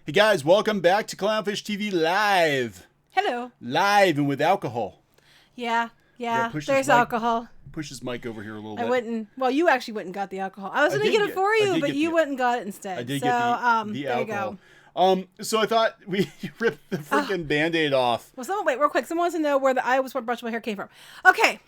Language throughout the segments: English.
Hey guys, welcome back to Clownfish TV Live. Hello. Live and with alcohol. Yeah. There's alcohol. Push this mic over here a little bit. I wouldn't. Well, you actually wouldn't got the alcohol. I was going to get it for you, but you wouldn't got it instead. I did get the alcohol. There you go. So I thought we ripped the freaking Band-Aid off. Well, wait, real quick. Someone wants to know where the I always want brushable hair came from. Okay.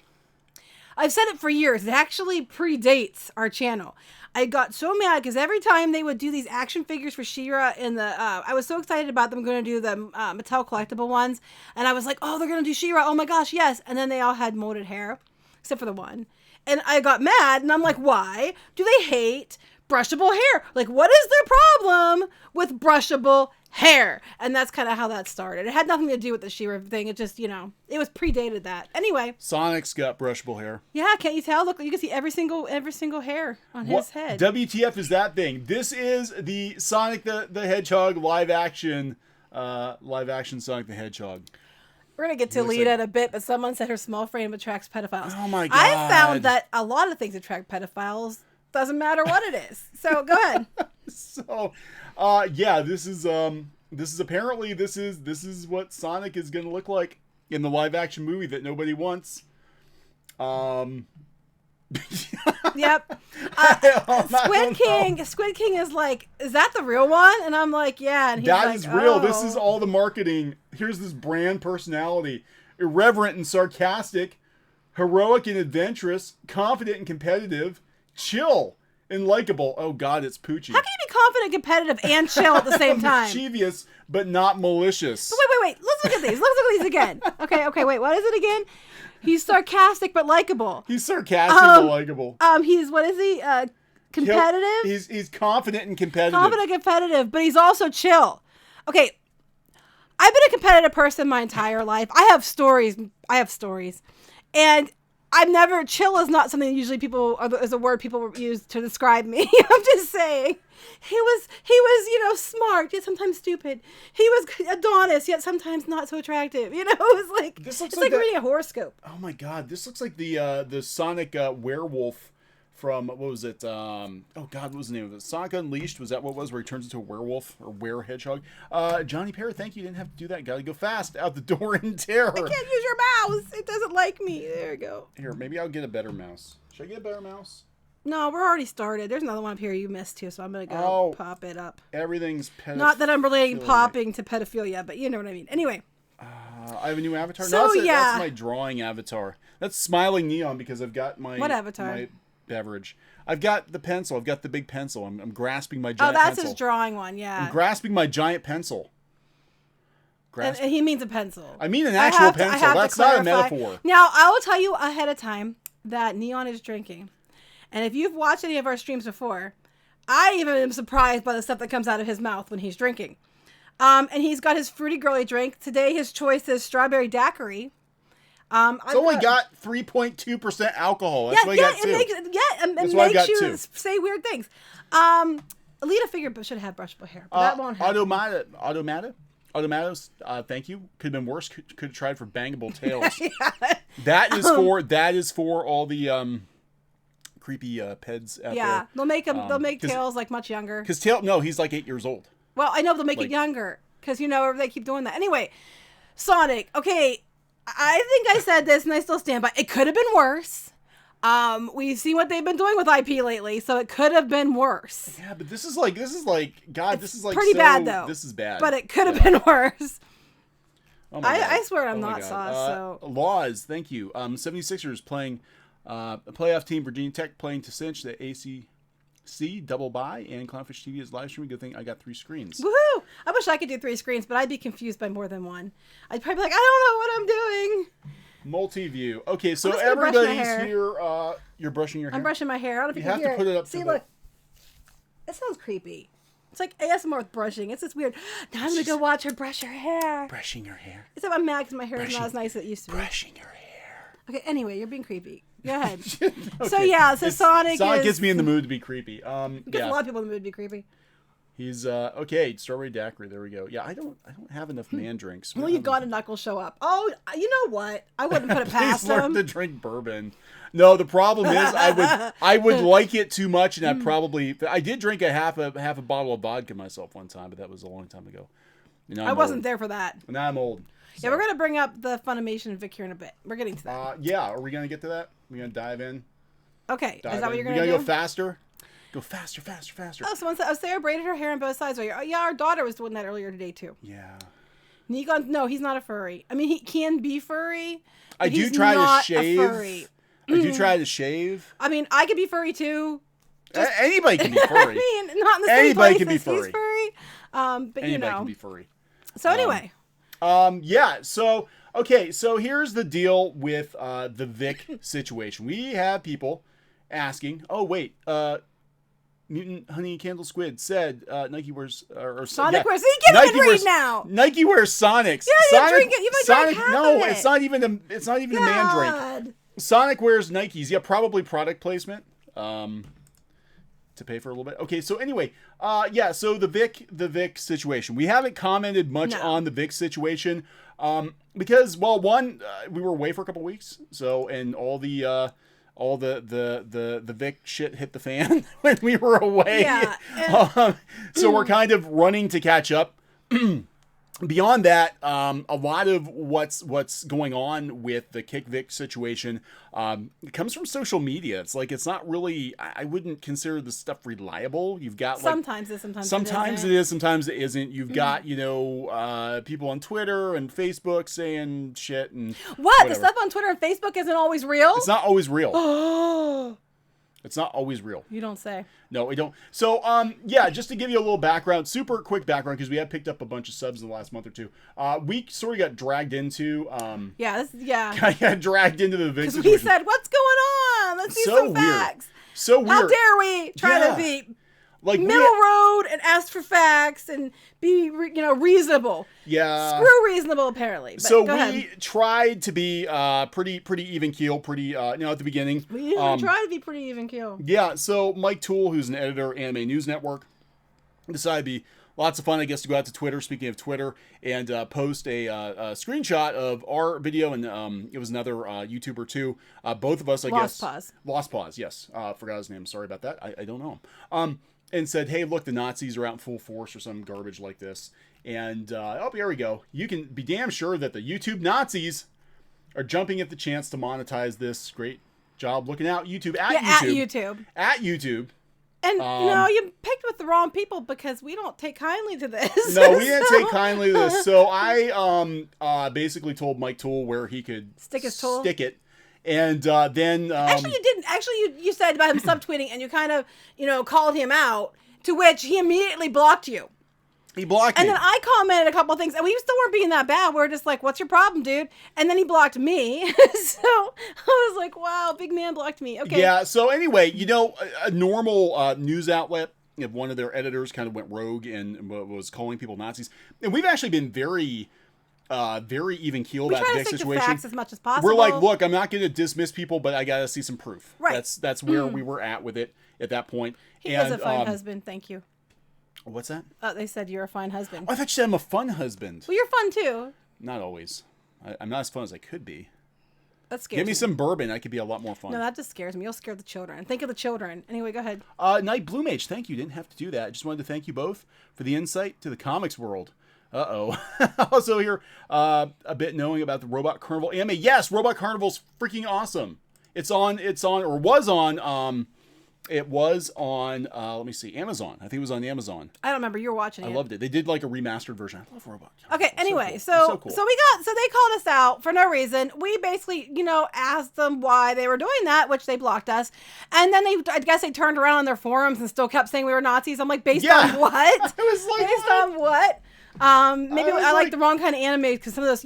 I've said it for years. It actually predates our channel. I got so mad because every time they would do these action figures for She-Ra in the, I was so excited about them going to do the Mattel collectible ones. And I was like, oh, they're going to do She-Ra. Oh my gosh, yes. And then they all had molded hair, except for the one. And I got mad and I'm like, why do they hate brushable hair? Like, what is their problem with brushable hair? And that's kind of how that started. It had nothing to do with the She-Ra thing. It just, it was predated that. Anyway. Sonic's got brushable hair. Yeah, can't you tell? Look, you can see every single hair on his head. WTF is that thing? This is the Sonic the Hedgehog live action Sonic the Hedgehog. We're going to get to Lita in a bit, but someone said her small frame attracts pedophiles. Oh my God. I found that a lot of things attract pedophiles. Doesn't matter what it is. So go ahead. So, yeah, this is apparently this is what Sonic is going to look like in the live action movie that nobody wants. Yep. Squid King is like, is that the real one? And I'm like, yeah. And he's that like, is real. Oh. This is all the marketing. Here's this brand personality. Irreverent and sarcastic, heroic and adventurous, confident and competitive, chill and likable. Oh God, it's Poochie. How can you be confident, competitive, and chill at the same time? Mischievous, but not malicious. But wait. Let's look at these. Let's look at these again. Okay, wait. What is it again? He's sarcastic but likable. He's sarcastic but likable. He's, what is he? Competitive? He's confident and competitive. Confident and competitive, but he's also chill. Okay, I've been a competitive person my entire life. I have stories. And I've never, chill is not something usually is a word people use to describe me. I'm just saying. He was, smart, yet sometimes stupid. He was Adonis, yet sometimes not so attractive. It was like, it's like reading a horoscope. Oh my God, this looks like the Sonic werewolf from, what was it? Oh God, what was the name of it? Sonic Unleashed, was that what it was, where he turns into a werewolf or were-hedgehog? Johnny Parrott, thank you, didn't have to do that. Gotta go fast, out the door in terror. I can't use your mouse. It doesn't like me. There you go. Here, maybe I'll get a better mouse. Should I get a better mouse? No, we're already started. There's another one up here you missed too, so I'm going to go pop it up. Everything's pedophilia. Not that I'm relating popping to pedophilia, but you know what I mean. Anyway. I have a new avatar. So, that's my drawing avatar. That's Smiling Neon because I've got my... What avatar? My beverage. I've got the pencil. I've got the big pencil. I'm grasping my giant pencil. Oh, that's his drawing one, yeah. I'm grasping my giant pencil. And he means a pencil. I mean an actual pencil. That's not a metaphor. Now, I will tell you ahead of time that Neon is drinking. And if you've watched any of our streams before, I even am surprised by the stuff that comes out of his mouth when he's drinking. And he's got his fruity girly drink. Today, his choice is strawberry daiquiri. It's only got 3.2% alcohol. That's what I got too. It makes you say weird things. Alita figured should have brushable hair, but that won't happen. Automatos, thank you. Could have been worse. Could have tried for bangable tails. Yeah. That is for all the creepy peds out there. They'll make Tails like much younger. Because he's like 8 years old. Well, I know they'll make it younger because they keep doing that. Anyway, Sonic. Okay, I think I said this and I still stand by. It could have been worse. We've seen what they've been doing with IP lately, so it could have been worse. Yeah, but this is like God. This is like pretty bad though. This is bad, but it could have been worse. Oh my God. I swear I'm not sauce. Laws, thank you. 76ers playing a playoff team. Virginia Tech playing to cinch the ACC double bye, and Clownfish TV is live streaming. Good thing I got 3 screens. Woohoo! I wish I could do 3 screens, but I'd be confused by more than one. I'd probably be like, I don't know what I'm doing. Multi-view. Okay, so everybody's here. You're brushing your hair? I'm brushing my hair. I don't know if you have to put it up. See, look. It sounds creepy. It's like ASMR with brushing. It's just weird. Now I'm going to go watch her brush her hair. Brushing her hair. Except I'm mad because my hair is not as nice as it used to be. Brushing her hair. Okay, anyway, you're being creepy. Go ahead. Okay. So Sonic gets me in the mood to be creepy. Gets a lot of people in the mood to be creepy. He's okay. Strawberry daiquiri. There we go. Yeah, I don't have enough man drinks. Well, you got a knuckle show up. Oh, you know what? I wouldn't put it past Please learn him. to drink bourbon. No, the problem is I would like it too much, and I did drink a half a bottle of vodka myself one time, but that was a long time ago. I wasn't there for that. Now I'm old. So. Yeah, we're gonna bring up the Funimation Vic here in a bit. We're getting to that. Yeah, are we gonna get to that? We're gonna dive in. Okay, is that what you're gonna do? Go faster. Go faster. Oh, someone said, Sarah braided her hair on both sides. Oh, yeah, our daughter was doing that earlier today, too. Yeah. Nigon, no, he's not a furry. I mean, he can be furry. I do try to shave. I do try to shave. I mean, I could be furry, too. Anybody can be furry. I mean, not in the same Anybody place can be as furry. he's furry. But Anybody can be furry. So anyway. Yeah, so, okay, so here's the deal with the Vic situation. We have people asking, oh, wait, Mutant Honey Candle Squid said Nike wears or Sonic wears. You can't even read now. Nike wears Sonics. Yeah, you drink it. You might drink half no, of it. it's not even a man drink. Sonic wears Nikes. Yeah, probably product placement. To pay for a little bit. Okay, so anyway, yeah. So the Vic situation. We haven't commented much on the Vic situation because, well, one, we were away for a couple weeks. So and all the Vic shit hit the fan when we were away. Yeah. So we're kind of running to catch up. Beyond that, a lot of what's going on with the Kick Vic situation comes from social media. It's like it's not really. I wouldn't consider this stuff reliable. You've got like sometimes it is, sometimes it isn't. You've got people on Twitter and Facebook saying shit and whatever. The stuff on Twitter and Facebook isn't always real. It's not always real. It's not always real. You don't say. No, we don't. So, yeah, just to give you a little background, super quick background, because we have picked up a bunch of subs in the last month or two. We sort of got dragged into. I got dragged into the Vic situation. Because we said, "What's going on? Let's see some facts." So weird. How dare we try to be like middle road and ask for facts and be reasonable? Yeah. Screw reasonable, apparently. But so we tried to be pretty even keel, at the beginning. We tried to be pretty even keel. Yeah. So Mike Toole, who's an editor, Anime News Network, decided to be lots of fun, I guess, to go out to Twitter. Speaking of Twitter, and post a screenshot of our video, and it was another YouTuber too. Both of us, I guess. Lost Pause. Yes. Forgot his name. Sorry about that. I don't know him. And said, hey, look, the Nazis are out in full force or some garbage like this. And, here we go. You can be damn sure that the YouTube Nazis are jumping at the chance to monetize this. Great job looking out. YouTube. At YouTube. And, you picked with the wrong people because we don't take kindly to this. No, we didn't take kindly to this. So I basically told Mike Toole where he could stick it. And then actually you didn't. Actually, you said about him subtweeting, and you kind of called him out. To which he immediately blocked you. He blocked me. And then I commented a couple of things, and we still weren't being that bad. We were just like, "What's your problem, dude?" And then he blocked me. So I was like, "Wow, big man blocked me." Okay. Yeah. So anyway, a normal news outlet, if one of their editors kind of went rogue and was calling people Nazis, and we've actually been very even keel about the situation. We try to stick to facts as much as possible. We're like, look, I'm not going to dismiss people, but I got to see some proof. Right. That's where we were at with it at that point. He is a fine husband. Thank you. What's that? They said you're a fine husband. Oh, I thought you said I'm a fun husband. Well, you're fun too. Not always. I'm not as fun as I could be. That scares me. Give me some bourbon. I could be a lot more fun. No, that just scares me. You'll scare the children. Think of the children. Anyway, go ahead. Night Blue Mage, thank you. Didn't have to do that. I just wanted to thank you both for the insight to the comics world. Also here, a bit knowing about the Robot Carnival anime. Yes, Robot Carnival's freaking awesome. It was on, let me see, Amazon. I think it was on Amazon. I don't remember. You were watching it. I loved it. They did like a remastered version. I love Robot Carnival. Okay, anyway, so cool. so they called us out for no reason. We basically, asked them why they were doing that, which they blocked us. And then I guess they turned around on their forums and still kept saying we were Nazis. I'm like, based on what? I was like, based on what? Maybe I like the wrong kind of anime because some of those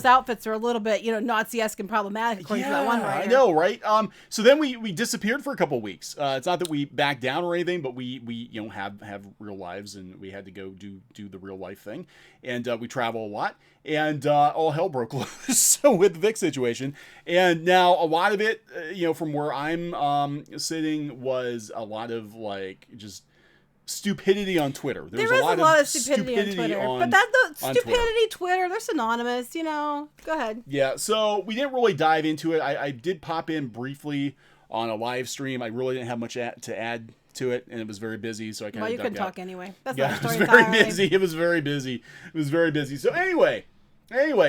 outfits are a little bit, Nazi-esque and problematic according to that one writer. I know, right? So then we disappeared for a couple of weeks. It's not that we backed down or anything, but we have real lives and we had to go do the real life thing, and we travel a lot, and all hell broke loose with the Vic situation. And now a lot of it, from where I'm sitting, was a lot of like just stupidity on Twitter. There is a lot of stupidity on Twitter. But the stupidity, Twitter, they're synonymous, you know. Go ahead. Yeah, so we didn't really dive into it. I did pop in briefly on a live stream. I really didn't have much to add to it, and it was very busy, so I kind of you couldn't talk anyway. That's yeah, not a story it was very entirely. busy. It was very busy. It was very busy. So anyway,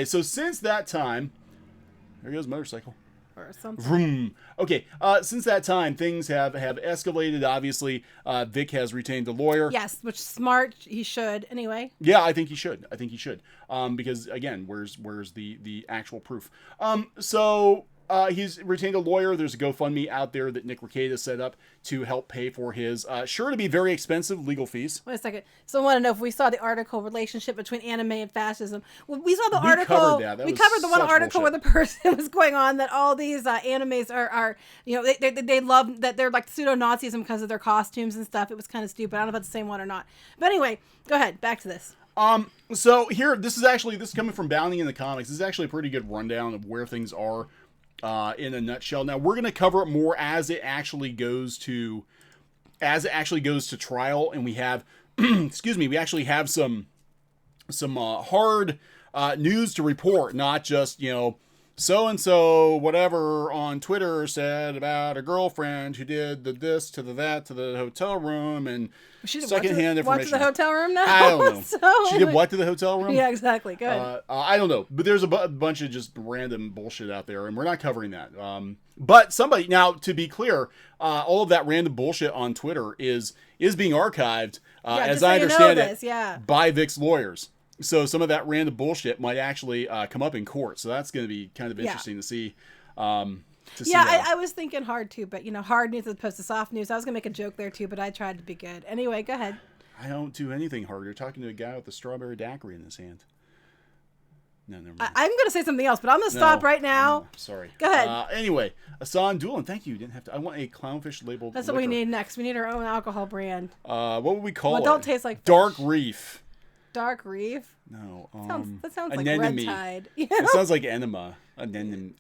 so since that time, there goes motorcycle. Or something. Vroom. Okay, since that time, things have escalated. Obviously, Vic has retained a lawyer. Yes, which is smart. He should. Anyway. Yeah, I think he should. Because again, where's the actual proof? So he's retained a lawyer. There's a GoFundMe out there that Nick Rekieta set up to help pay for his sure to be very expensive legal fees. Wait a second. So I want to know if we saw the article relationship between anime and fascism. Well, we saw the article. Covered that. We covered the one article bullshit. where the person was going on that all these animes are you know, they love that they're like pseudo-Nazism because of their costumes and stuff. It was kind of stupid. I don't know if it's the same one or not. But anyway, go ahead. Back to this. So here, this is coming from Bounty in the Comics. This is actually a pretty good rundown of where things are in a nutshell. Now we're going to cover it more as it actually goes to trial, and we have excuse me, we actually have some hard news to report, not just, you know, so and so whatever on Twitter said about a girlfriend who did the this to the that to the hotel room and secondhand information. What to the hotel room now? I don't know. So, she did what to the hotel room? Yeah, exactly. Go ahead. I don't know, but there's a bunch of just random bullshit out there, and we're not covering that. But somebody, now to be clear, all of that random bullshit on Twitter is being archived, as I understand it, by Vic's lawyers. So some of that random bullshit might actually come up in court. So that's going to be kind of interesting to see. I was thinking hard too, but you know, hard news as opposed to soft news. I was going to make a joke there too, but I tried to be good. Anyway, go ahead. I don't do anything hard. You're talking to a guy with a strawberry daiquiri in his hand. No, never mind. I'm going to say something else, but I'm going to stop right now. Sorry. Go ahead. Anyway, Asan Doolin, thank you. You didn't have to. I want a clownfish labeled. That's what we need next. We need our own alcohol brand. What would we call it? Don't taste like fish. Dark Reef. Dark Reef? No. That sounds like Red Tide. You know? It sounds like enema. Anemone.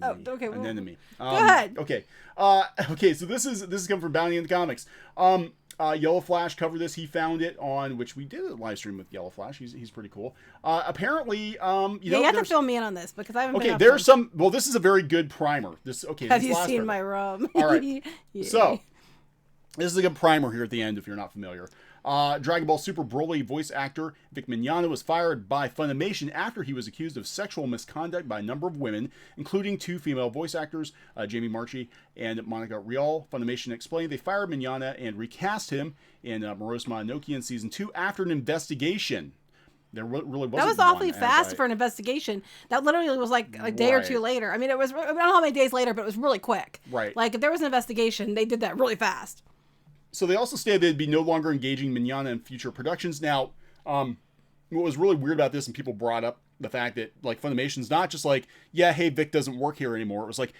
Oh, okay. Well, anemone. Go ahead. Okay. Okay. So this is coming from Bounty in the Comics. Yellow Flash covered this. He found it on, which we did a live stream with Yellow Flash. He's pretty cool. Apparently, you have to fill me in on this because I haven't. Okay, there's some. Well, this is a very good primer. Have you seen my rum? All right. Yeah. So this is a good primer here at the end if you're not familiar. Dragon Ball Super Broly voice actor Vic Mignogna was fired by Funimation after he was accused of sexual misconduct by a number of women, including 2 female voice actors, Jamie Marchi and Monica Rial. Funimation explained they fired Mignogna and recast him in Moros Mononoke in Season 2 after an investigation. There really wasn't. That was awfully fast for an investigation. That literally was like a day or two later. I mean, I don't know how many days later, but it was really quick. Right. Like, if there was an investigation, they did that really fast. So they also stated they'd be no longer engaging Mignogna in future productions. Now, what was really weird about this, and people brought up the fact that, like, Funimation's not just like, yeah, hey, Vic doesn't work here anymore. It was like,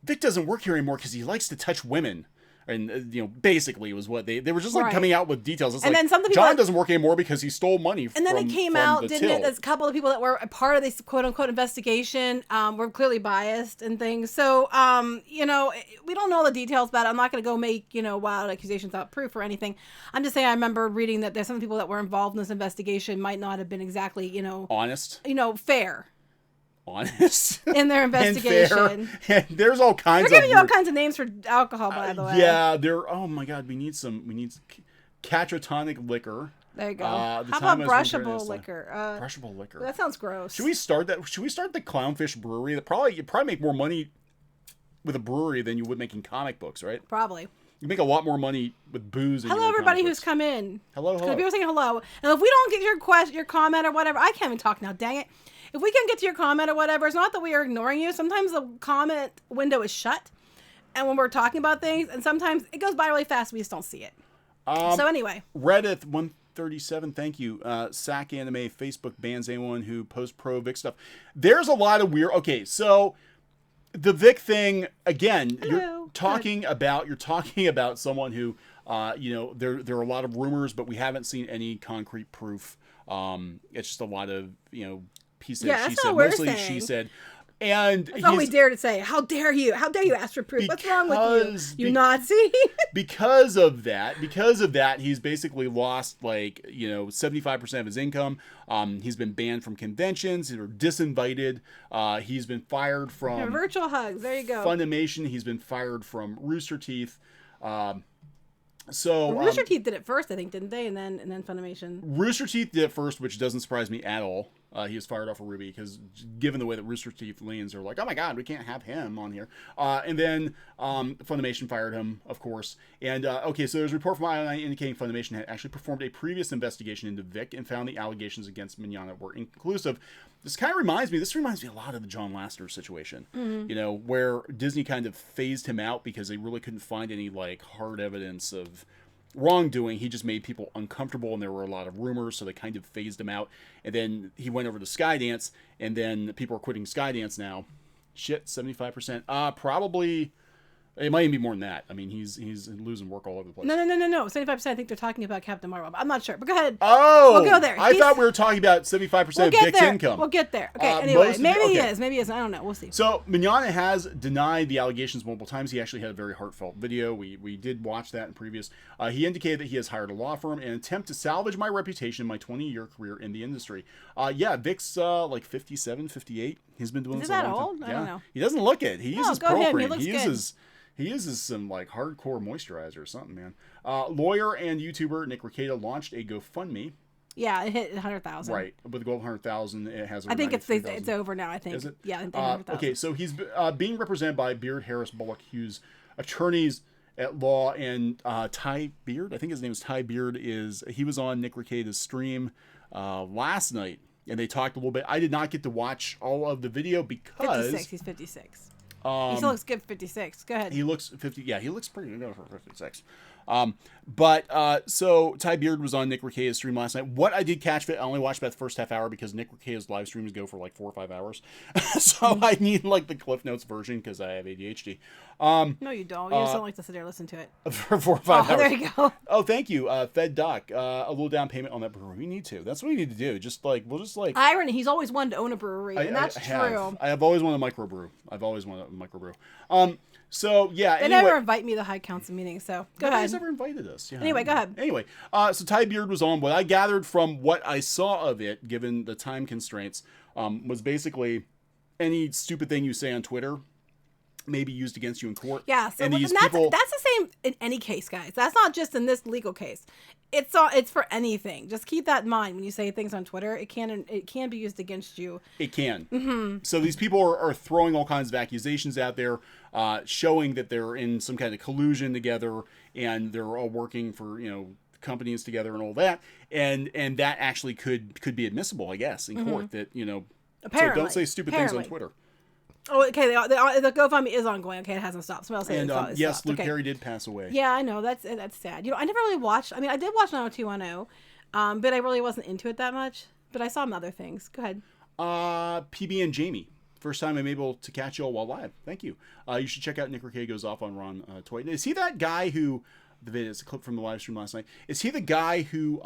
Vic doesn't work here anymore because he likes to touch women. And, you know, basically was what they were just like coming out with details. It's and like, then John doesn't work anymore because he stole money from the till. And then it came out, didn't it? There's a couple of people that were a part of this quote-unquote investigation were clearly biased and things. So, you know, we don't know all the details about it. I'm not going to go make, you know, wild accusations without proof or anything. I'm just saying I remember reading that there's some people that were involved in this investigation might not have been exactly, you know... honest? You know, fair. Honest in their investigation. And there's all kinds. They're giving you all kinds of names for alcohol, by the way. Yeah, they're. Oh my God, we need catratonic liquor. There you go. How about brushable liquor? Brushable liquor. That sounds gross. Should we start that? Should we start the Clownfish Brewery? You'd probably make more money with a brewery than you would making comic books, right? Probably. You make a lot more money with booze. Hello, everybody who's come in. Hello. People are saying hello. And if we don't get your comment or whatever, I can't even talk now. Dang it. If we can get to your comment or whatever, it's not that we are ignoring you. Sometimes the comment window is shut, and when we're talking about things, and sometimes it goes by really fast. We just don't see it. So anyway, Reddit 137. Thank you. Sack Anime Facebook bans anyone who posts pro Vic stuff. There's a lot of weird. Okay, so the Vic thing again. Hello. You're talking about someone who, you know, there are a lot of rumors, but we haven't seen any concrete proof. It's just a lot of, you know. He said, she said, mostly she said. And that's all we dare to say. How dare you? How dare you ask for proof? What's wrong with you, Nazi? because of that, he's basically lost 75% of his income. He's been banned from conventions. Or disinvited. He's been fired from virtual hugs. There you go. Funimation. He's been fired from Rooster Teeth. Rooster Teeth did it first, I think, didn't they? And then Funimation. Rooster Teeth did it first, which doesn't surprise me at all. He was fired off of Ruby because, given the way that Rooster Teeth leans, they're like, oh my god, we can't have him on here. And then Funimation fired him, of course. And okay, so there's a report from IOI indicating Funimation had actually performed a previous investigation into Vic and found the allegations against Mignogna were inconclusive. This reminds me a lot of the John Lasseter situation, where Disney kind of phased him out because they really couldn't find any hard evidence of wrongdoing. He just made people uncomfortable, and there were a lot of rumors, so they kind of phased him out. And then he went over to Skydance, and then people are quitting Skydance now. Shit, 75%. Probably. It might even be more than that. I mean, he's losing work all over the place. No. 75%. I think they're talking about Captain Marvel. I'm not sure, but go ahead. Oh, we'll go there. I thought we were talking about 75% of Vic's income. We'll get there. Okay. Anyway, maybe he is. Maybe he isn't. I don't know. We'll see. So Mignogna has denied the allegations multiple times. He actually had a very heartfelt video. We did watch that in previous. He indicated that he has hired a law firm in an attempt to salvage my reputation in my 20-year career in the industry. Vic's 57, 58. He's been doing this a long time. Is that old? I don't know. He doesn't look it. He uses Pro Cream. He looks good. He uses some hardcore moisturizer or something, man. Lawyer and YouTuber Nick Rekieta launched a GoFundMe. Yeah, it hit 100,000. Right, with the goal of 100,000, it has. I think it's over now. I think. Is it? Yeah, I think 100,000. Okay, so he's being represented by Beard, Harris, Bullock, Hughes, attorneys at law, and Ty Beard. I think his name is Ty Beard. He was on Nick Rekieta's stream last night, and they talked a little bit. I did not get to watch all of the video because 56. He's 56. He still looks good for 56. Go ahead. He looks 50. Yeah, he looks pretty good for 56. So Ty Beard was on Nick Rekieta's stream last night. What I did catch it, I only watched about the first half hour because Nick Rekieta's live streams go for 4 or 5 hours. So I need the Cliff Notes version because I have ADHD. No, you don't. You just don't like to sit there and listen to it. For 4 or 5 hours. There you go. Oh, thank you, Fed Doc. A little down payment on that brewery. We need to. That's what we need to do. Irony. He's always wanted to own a brewery, and that's true. I have always wanted a microbrew. So yeah. They never invite me to High Council meetings, so go ahead. Nobody's ever invited us. Yeah. Anyway, go ahead. Anyway, so Ty Beard was on. What I gathered from what I saw of it, given the time constraints, was basically any stupid thing you say on Twitter may be used against you in court. Yeah, so and that's the same in any case, guys. That's not just in this legal case. It's for anything. Just keep that in mind when you say things on Twitter. It can be used against you. It can. Mm-hmm. So these people are throwing all kinds of accusations out there, showing that they're in some kind of collusion together, and they're all working for companies together and all that, and that actually could be admissible, I guess, in court. That Apparently. So don't say stupid things on Twitter. Oh, okay. The GoFundMe is ongoing. Okay, it hasn't stopped. Somebody else said it's yes, stopped. Luke Perry did pass away. Yeah, I know. That's sad. I never really watched. I mean, I did watch 90210, but I really wasn't into it that much. But I saw some other things. Go ahead. PB and Jamie. First time I'm able to catch you all while live. Thank you. You should check out Nick Rekieta Goes Off on Ron Toy. Is he that guy who? The video is a clip from the live stream last night. Is he the guy who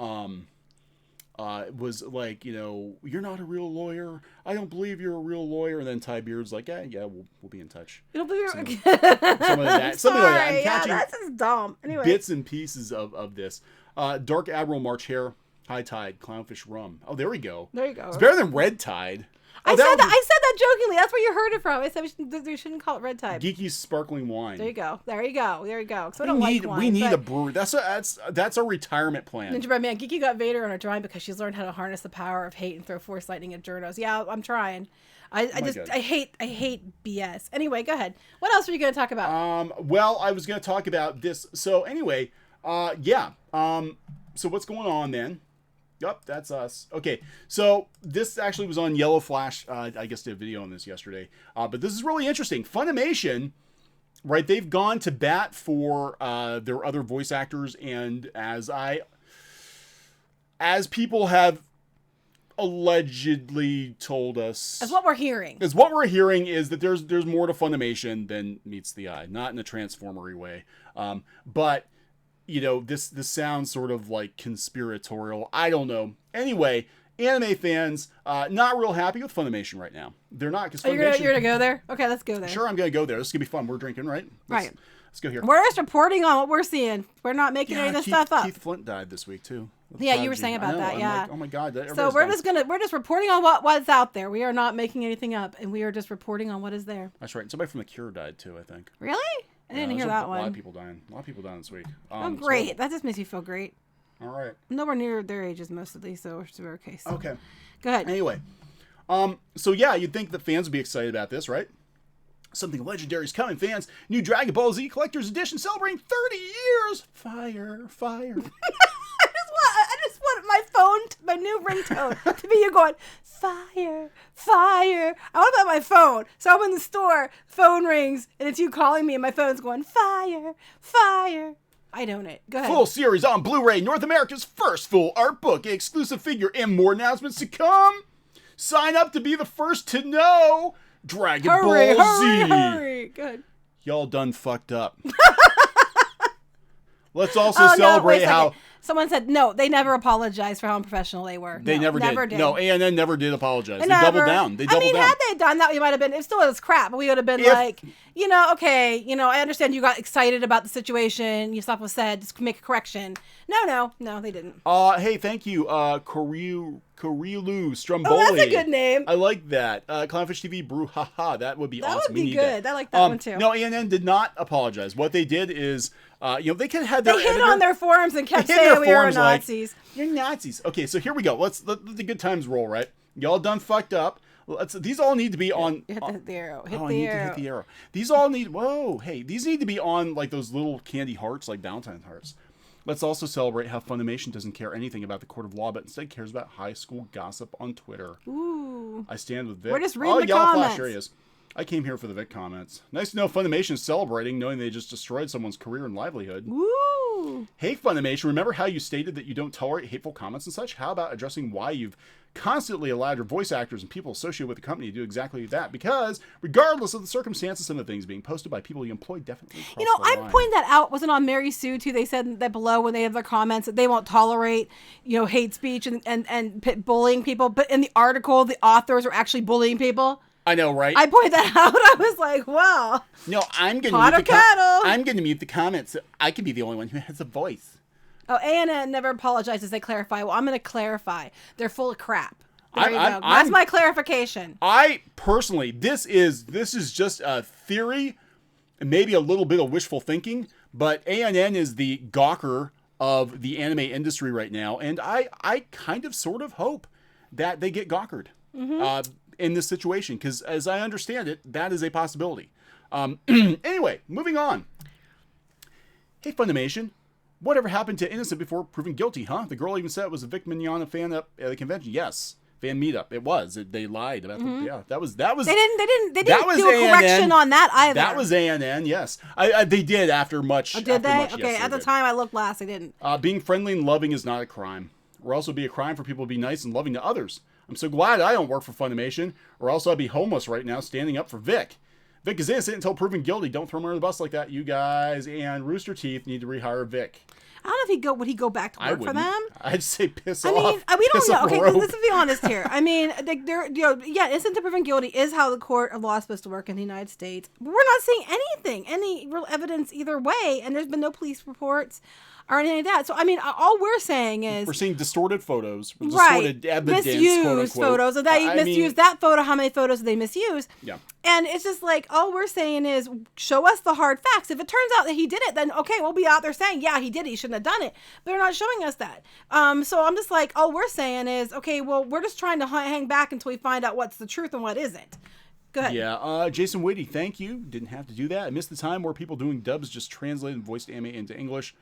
was like, you're not a real lawyer. I don't believe you're a real lawyer. And then Ty Beard's like, yeah, we'll be in touch. You don't believe you're something like that. Something like that. I'm catching that's just dumb. Anyway, bits and pieces of this. Dark Admiral March Hare, High Tide, Clownfish Rum. Oh, there we go. There you go. It's better than Red Tide. I said that jokingly. That's where you heard it from. I said we shouldn't call it Red Tide. Geeky sparkling wine. There you go. So we need a brewery. That's a retirement plan. Ninja Bread Man, Geeky got Vader on her drawing because she's learned how to harness the power of hate and throw force lightning at journos. Yeah, I'm trying. I hate BS. Anyway, go ahead. What else are you going to talk about? Well, I was going to talk about this. So anyway, yeah. So what's going on then? Yep, that's us. Okay, so this actually was on Yellow Flash. I guess did a video on this yesterday. But this is really interesting. Funimation, right? They've gone to bat for their other voice actors, and as people have allegedly told us, as what we're hearing is that there's more to Funimation than meets the eye. Not in a transformery way, but. This sounds sort of like conspiratorial. I don't know. Anyway, anime fans not real happy with Funimation right now. They're not, because you're gonna go there? Okay, let's go there. Sure, I'm gonna go there. This is gonna be fun. We're drinking, right? Right. Let's go here. We're just reporting on what we're seeing. We're not making any of this stuff up. Keith Flint died this week too. Yeah, you were saying about that. Yeah. Like, oh my God. So we're just reporting on what's out there. We are not making anything up, and we are just reporting on what is there. That's right. Somebody from The Cure died too, I think. Really? I didn't hear that one. A lot of people dying. A lot of people dying this week. Oh, great. That just makes me feel great. All right. Nowhere near their ages, mostly, so we're okay. So. Okay. Go ahead. Anyway, so yeah, you'd think that fans would be excited about this, right? Something legendary is coming, fans. New Dragon Ball Z Collector's Edition celebrating 30 years. Fire. I just want my phone, my new ringtone, to be you going, fire. I want to put my phone. So I'm in the store, phone rings, and it's you calling me, and my phone's going, fire. I don't it. Go ahead. Full series on Blu-ray, North America's first full art book, exclusive figure, and more announcements to come. Sign up to be the first to know. Dragon Ball Z. Hurry. Good. Y'all done fucked up. Let's also celebrate how... Someone said, no, they never apologized for how unprofessional they were. They never did. No, ANN never did apologize. They never. doubled down. Had they done that, we might have been, it still was crap, but we would have been like, okay, I understand you got excited about the situation, your stuff was said, just make a correction. No, they didn't. Hey, thank you, Kurilu Stromboli. Oh, that's a good name. I like that. Clownfish TV, Brouhaha. That would be awesome. That would be good. I like that one too. No, ANN did not apologize. What they did is, they could have had their They hit on their forums and kept saying we were Nazis. You're Nazis. Okay, so here we go. Let the good times roll, right? Y'all done fucked up. These all need to be on... Hit the arrow. Hit the arrow. These all need... Whoa, hey. These need to be on, like, those little candy hearts, like Valentine hearts. Let's also celebrate how Funimation doesn't care anything about the court of law, but instead cares about high school gossip on Twitter. Ooh. I stand with Vic. We're just reading the comments. Flash, there he is. I came here for the Vic comments. Nice to know Funimation is celebrating, knowing they just destroyed someone's career and livelihood. Woo! Hey, Funimation, remember how you stated that you don't tolerate hateful comments and such? How about addressing why you've constantly allowed your voice actors and people associated with the company to do exactly that? Because regardless of the circumstances, some of the things being posted by people you employ definitely cross the I line. pointed that out. Wasn't on Mary Sue too? They said that below when they have their comments that they won't tolerate, hate speech and bullying people. But in the article, the authors are actually bullying people. I know, right? I pointed that out. I was like, wow. No, I'm going to mute the comments. So I can be the only one who has a voice. Oh, ANN never apologizes. They clarify. Well, I'm going to clarify. They're full of crap. There you go. That's my clarification. I personally, this is just a theory, and maybe a little bit of wishful thinking, but ANN is the gawker of the anime industry right now, and I kind of sort of hope that they get gawkered. Mm-hmm. In this situation, because as I understand it, that is a possibility. Anyway, moving on. Hey, Funimation, whatever happened to Innocent before proven guilty, huh? The girl even said it was a Vic Mignogna fan at the convention. Yes, fan meetup. It was. They lied about that was. They didn't do a correction on that either. That was ANN. Yes, they did after much. Oh, did they? Much, okay, yes, at the time I looked last. They didn't. Being friendly and loving is not a crime. Or else it would be a crime for people to be nice and loving to others. I'm so glad I don't work for Funimation, or else I'd be homeless right now standing up for Vic. Vic is innocent until proven guilty. Don't throw him under the bus like that. You guys and Rooster Teeth need to rehire Vic. I don't know if would he go back to work for them? I'd say piss off. I mean, we don't know. Okay, let's be honest here. I mean, innocent until proven guilty is how the court of law is supposed to work in the United States. But we're not seeing any real evidence either way, and there's been no police reports or anything like that. So, I mean, all we're saying is... We're seeing distorted photos. Distorted evidence, misused photos. And they misused that photo. How many photos did they misuse? Yeah. And it's just like, all we're saying is, show us the hard facts. If it turns out that he did it, then, okay, we'll be out there saying, yeah, he did it. He shouldn't have done it. But they're not showing us that. So I'm just like, all we're saying is, okay, well, we're just trying to hang back until we find out what's the truth and what isn't. Go ahead. Yeah, Jason Whitty, thank you. Didn't have to do that. I missed the time where people doing dubs just translated voiced anime into English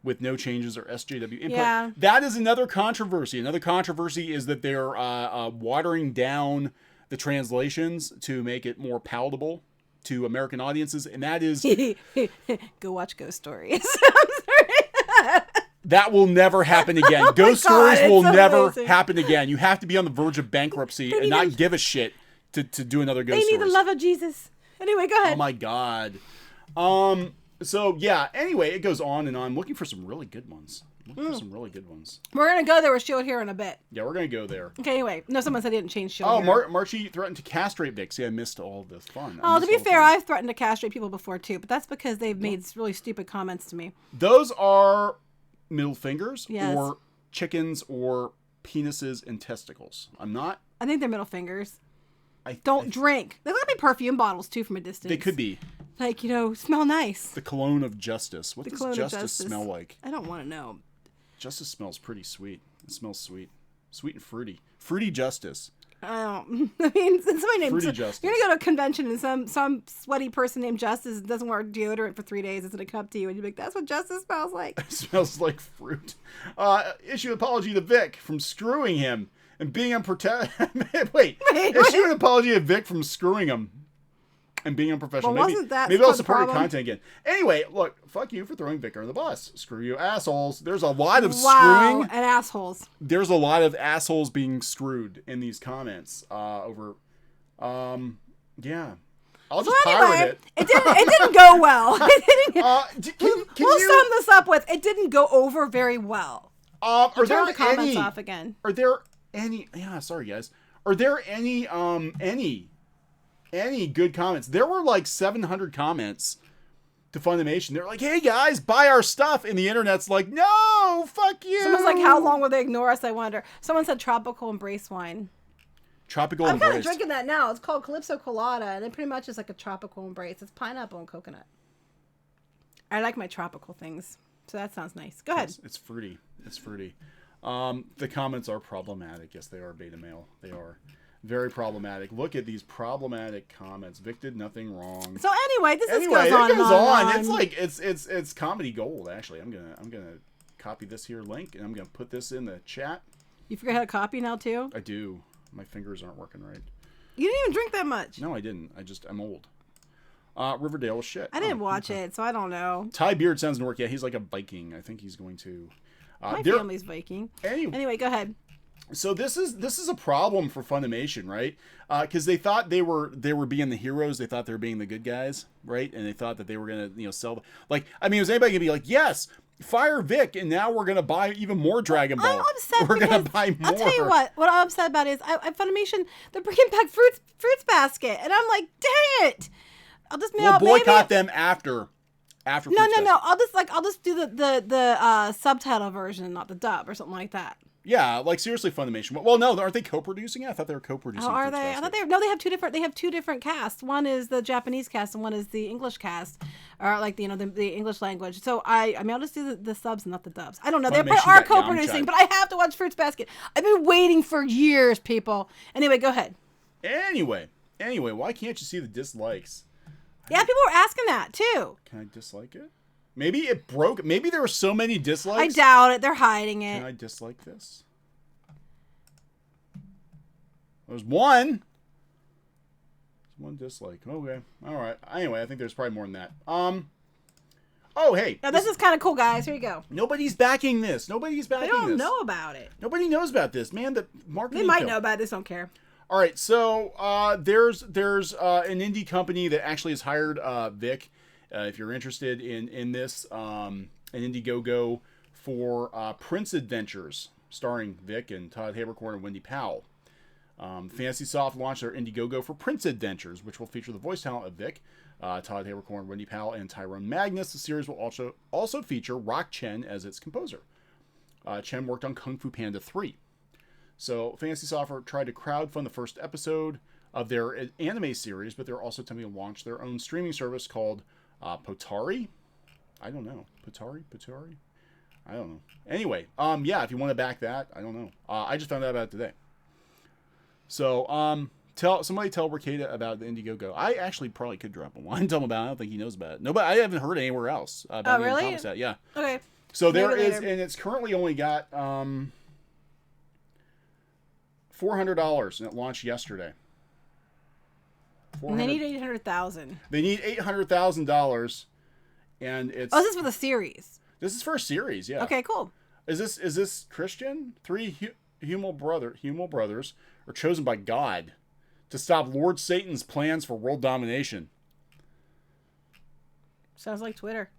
with no changes or SJW input. Yeah. That is another controversy. Another controversy is that they're watering down the translations to make it more palatable to American audiences, and that is... Go watch Ghost Stories. That will never happen again. Ghost Stories will never happen again. You have to be on the verge of bankruptcy and not give a shit to do another Ghost Stories. They need the love of Jesus. Anyway, go ahead. Oh my God. So yeah, anyway, it goes on and on. I'm looking for some really good ones. I'm looking for some really good ones. We're going to go there with Shield Hero in a bit. Yeah, we're going to go there. Okay, anyway. No, someone said they didn't change Shield Oh, Hero. Marchie threatened to castrate Vic. See, I missed all this fun. Oh, to be fair, I've threatened to castrate people before, too. But that's because they've made really stupid comments to me. Those are middle fingers Yes. or chickens or penises and testicles. I think they're middle fingers. Don't drink. They look like perfume bottles, too, from a distance. They could be. Like, smell nice. The cologne of justice. What does justice smell like? I don't want to know. Justice smells pretty sweet. It smells sweet. Sweet and fruity. Fruity justice. I mean, somebody named Fruity Justice. You're gonna go to a convention and some sweaty person named Justice doesn't wear deodorant for 3 days. It's gonna come up to you and you're like, "That's what justice smells like." It smells like fruit. Issue an apology to Vic from screwing him and being unprotected. Wait. Issue an apology to Vic from screwing him and being unprofessional. Well, wasn't that maybe I'll the support your problem? content again. Anyway, look, fuck you for throwing Vic under the bus. Screw you, assholes. There's a lot of screwing. And assholes. There's a lot of assholes being screwed in these comments over. Yeah. I'll just pirate it. It didn't go well. We'll sum this up with it didn't go over very well. Are Turn there the comments any? off again. Are there any? Yeah, sorry guys. Are there any good comments? There were like 700 comments to Funimation. They're like, "Hey guys, buy our stuff," and the internet's like, "No, fuck you." Someone's like, "How long will they ignore us?" I wonder. Someone said tropical embrace wine. Tropical I'm kind of embrace. drinking that now. It's called Calypso Colada, and it pretty much is like a tropical embrace. It's pineapple and coconut. I like my tropical things, so that sounds nice. Go ahead. It's fruity. It's fruity. The comments are problematic. Yes, they are, beta male. They are very problematic. Look at these problematic comments. Vic did nothing wrong. So anyway, this Anyway, goes on it goes and on. on. It's like it's comedy gold. Actually, I'm gonna copy this here link and I'm gonna put this in the chat. You forget how to copy now too? I do. My fingers aren't working right. You didn't even drink that much. No, I didn't. I'm old. Riverdale was shit. I didn't watch it, so I don't know. Ty Beard sounds to work. Yeah, he's like a Viking. I think he's going to. My family's Viking. Anyway, go ahead. So this is a problem for Funimation, right? Because they thought they were being the heroes. They thought they were being the good guys, right? And they thought that they were gonna sell. Like, I mean, was anybody gonna be like, yes, fire Vic, and now we're gonna buy even more Dragon Ball. I'm upset. We're gonna buy more. I'll tell you what I'm upset about is Funimation. They're bringing back Fruits Basket, and I'm like, dang it! I'll just we'll boycott them after. No. I'll just do the subtitle version, not the dub or something like that. Yeah, like seriously, Funimation. Well, no, aren't they co-producing it? I thought they were co-producing. Oh, are they? I thought they were. No, they have two different casts. One is the Japanese cast, and one is the English cast, or like the English language. So I mean, I'll just do the subs, not the dubs. I don't know. They are co-producing, but I have to watch Fruits Basket. I've been waiting for years, people. Anyway, go ahead. Anyway, why can't you see the dislikes? Yeah, people were asking that too. Can I dislike it? Maybe it broke. Maybe there were so many dislikes. I doubt it. They're hiding it. Can I dislike this? There's one. One dislike. Okay. All right. Anyway, I think there's probably more than that. Oh, hey. Now, this is kind of cool, guys. Here you go. Nobody's backing this. Nobody's backing this. They don't know about it. Nobody knows about this, man. The marketing. They might know about this. Don't care. All right. So there's an indie company that actually has hired Vic. If you're interested in this, an Indiegogo for Prince Adventures, starring Vic and Todd Haberkorn and Wendy Powell. FantasySoft launched their Indiegogo for Prince Adventures, which will feature the voice talent of Vic, Todd Haberkorn, Wendy Powell, and Tyrone Magnus. The series will also feature Rock Chen as its composer. Chen worked on Kung Fu Panda 3. So FantasySoft tried to crowdfund the first episode of their anime series, but they're also attempting to launch their own streaming service called Potari? I don't know. Potari? I don't know. Anyway, yeah, if you want to back that, I don't know. I just found out about it today. So, tell Ricada about the Indiegogo. I actually probably could drop him a line, tell him about it. I don't think he knows about it. No, but I haven't heard anywhere else about it. Oh, really? Yeah. Okay. So there is, and it's currently only got $400, and it launched yesterday. And they need $800,000. They need $800,000, and it's. Oh, this is for the series. This is for a series, yeah. Okay, cool. Is this Christian? Three Humal brothers are chosen by God to stop Lord Satan's plans for world domination. Sounds like Twitter.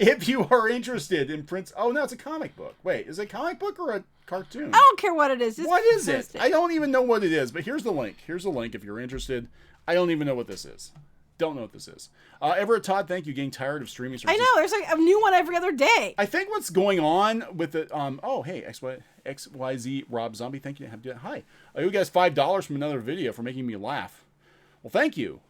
If you are interested in Prince... Oh, no, it's a comic book. Wait, is it a comic book or a cartoon? I don't care what it is. Just what is it? post I don't even know what it is, but here's the link. Here's the link if you're interested. I don't even know what this is. Don't know what this is. Everett Todd, thank you. Getting tired of streaming services. I know. There's like a new one every other day. I think what's going on with the... Oh, hey, XYZ Rob Zombie, thank you. Hi. I owe you guys $5 from another video for making me laugh. Well, thank you.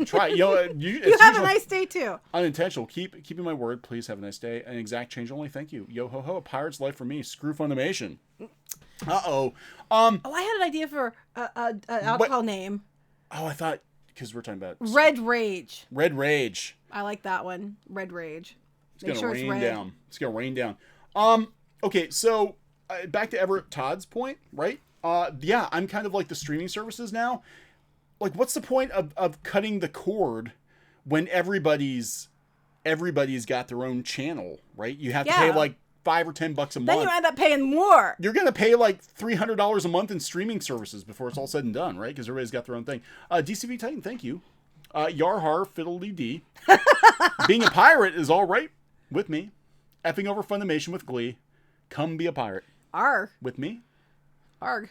Try, you know, You have a nice day too. Unintentional. Keeping my word. Please have a nice day. An exact change only. Thank you. Yo ho ho. A pirate's life for me. Screw Funimation. Uh-oh. Oh, I had an idea for an alcohol name. Oh, I thought because we're talking about Red Rage. Red Rage. I like that one. Red Rage. It's gonna rain down. It's gonna rain down. Okay, so back to Everett Todd's point, right? Yeah, I'm kind of like the streaming services now. Like, what's the point of cutting the cord when everybody's got their own channel, right? You have to pay like $5 or $10 a month. Then you end up paying more. You're gonna pay like $300 a month in streaming services before it's all said and done, right? Because everybody's got their own thing. DCV Titan, thank you. Yarhar Fiddly D. Being a pirate is all right with me. Effing over Funimation with glee. Come be a pirate. Arg. With me. Arg.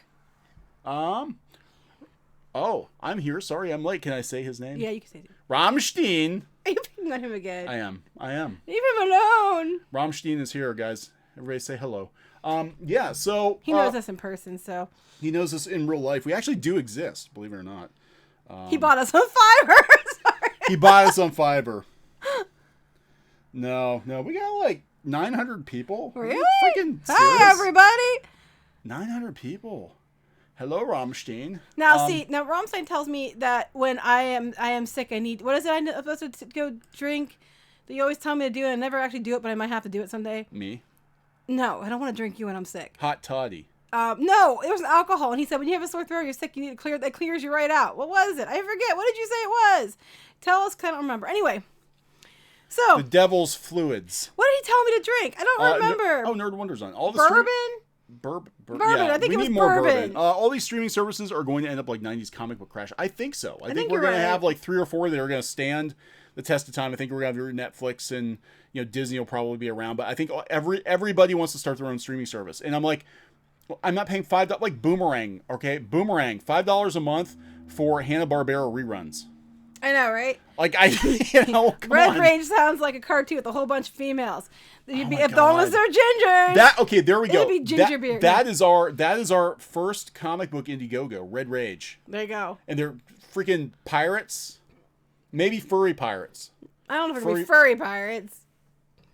Oh, I'm here. Sorry, I'm late. Can I say his name? Yeah, you can say it. Rammstein. Are you picking on him again? I am. Leave him alone. Rammstein is here, guys. Everybody say hello. Yeah, so... He knows us in person, so... He knows us in real life. We actually do exist, believe it or not. He bought us on Fiverr. Sorry. He bought us on Fiverr. No. We got like 900 people. Really? Freaking serious? Hi, everybody. 900 people. Hello, Rammstein. Now, now Rammstein tells me that when I am sick, I need... What is it I'm supposed to go drink? That you always tell me to do, and I never actually do it, but I might have to do it someday. Me? No, I don't want to drink you when I'm sick. Hot toddy. No, it was alcohol, and he said when you have a sore throat, you're sick, you need to clear. That clears you right out. What was it? I forget. What did you say it was? Tell us. 'Cause I don't remember. Anyway, so the devil's fluids. What did he tell me to drink? I don't remember. Nerd Wonders on all the bourbon. Bourbon. Yeah, I think it was more bourbon. All these streaming services are going to end up like 90s comic book crash. I think so. I think we're going to have like 3 or 4 that are going to stand the test of time. I think we're going to have Netflix and Disney will probably be around. But I think everybody wants to start their own streaming service. And I'm like, I'm not paying $5 like Boomerang. Okay, Boomerang, $5 a month for Hanna-Barbera reruns. I know, right? Like come Red on. Rage sounds like a cartoon with a whole bunch of females. If God. long as they're ginger. There we go. It'd be ginger beer. That is our first comic book Indiegogo, Red Rage. There you go. And they're freaking pirates. Maybe furry pirates. I don't know if it'd be furry pirates.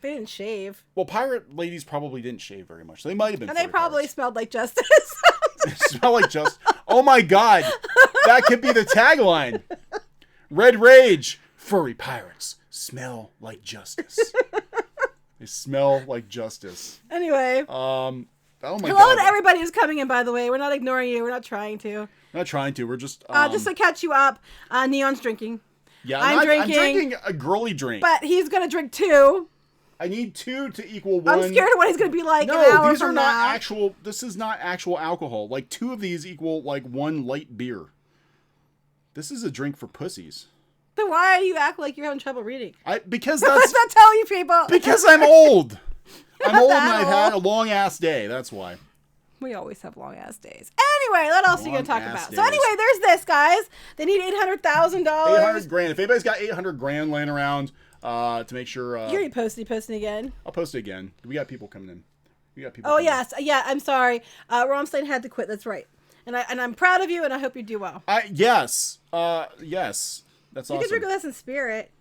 They didn't shave. Well, pirate ladies probably didn't shave very much. They might have been. And they probably smelled like justice. They smell like just. Oh my God, that could be the tagline. Red Rage, furry pirates smell like justice. They smell like justice. Anyway. Oh my God. Hello to everybody who's coming in, by the way. We're not ignoring you. We're not trying to. We're not trying to. We're just... just to catch you up, Neon's drinking. Yeah, I'm drinking a girly drink. But he's going to drink 2. I need 2 to equal 1. I'm scared of what he's going to be like an hour No, these are from not now. actual... This is not actual alcohol. Like, 2 of these equal, like, 1 light beer. This is a drink for pussies. Then why do you act like you're having trouble reading? Because Let's not tell you people. Because I'm old. I'm old and that I've had a long ass day. That's why. We always have long ass days. Anyway, what else are you gonna talk about? Days. So anyway, there's this, guys. They need $800,000. $800,000. If anybody's got $800,000 laying around, to make sure. You already posted. You posting again? I'll post it again. We got people coming in. We got people. Oh yes, yeah. I'm sorry. Rammstein had to quit. That's right. And I'm proud of you, and I hope you do well. Yes. Yes. That's awesome. You can drink with us in spirit.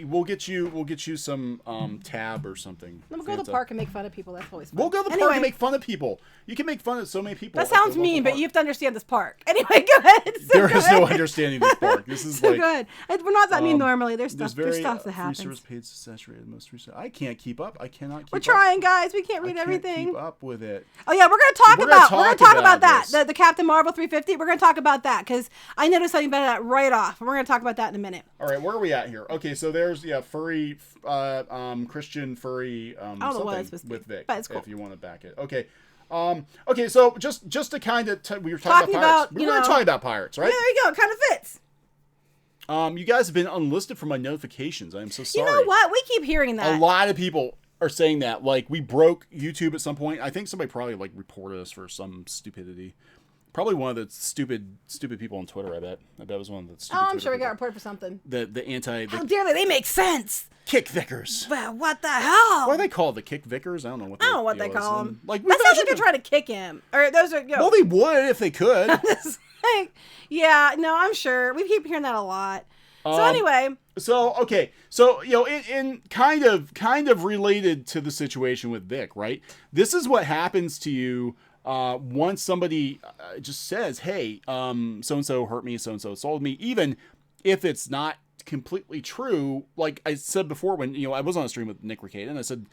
We'll get you some tab or something. Then we'll go to the park and make fun of people. That's always fun. We'll go to the park and make fun of people. You can make fun of so many people. That sounds mean, but you have to understand this park. Anyway, go ahead. There is no understanding this park. This is so like good. We're not that mean normally. There's stuff that happens. Free service paid saturated most recent. I can't keep up. I cannot keep up. We're trying, guys. We can't read everything. Keep up with it. Oh yeah, we're gonna talk about that. The Captain Marvel 350. We're gonna talk about that because I noticed something about that right off. And we're gonna talk about that in a minute. All right, where are we at here? Okay, so there's furry, Christian furry, something with Vic, but it's cool. If you want to back it. Okay. Okay, so just to kind of we were talking about pirates. We were talking about pirates, right? Yeah, there you go. It kind of fits. You guys have been unlisted from my notifications. I am so sorry. You know what? We keep hearing that. A lot of people are saying that. Like, we broke YouTube at some point. I think somebody probably, like, reported us for some stupidity. Probably one of the stupid people on Twitter, I bet. I bet it was one of the stupid I'm Twitter sure we people. got reported for something. The How dare they? They make sense. kick vicars. Well, what the hell? What are they called? The kick vicars? I don't know what. I don't know what they call them. Like, that sounds like they're trying to kick him. Or those are. Well, they would if they could. Yeah, no, I'm sure. We keep hearing that a lot. So anyway. So okay, so in kind of related to the situation with Vic, right? This is what happens to you once somebody just says, "Hey, so and so hurt me, so and so assaulted me," even if it's not completely true. Like I said before, when I was on a stream with Nick Recaden, and I said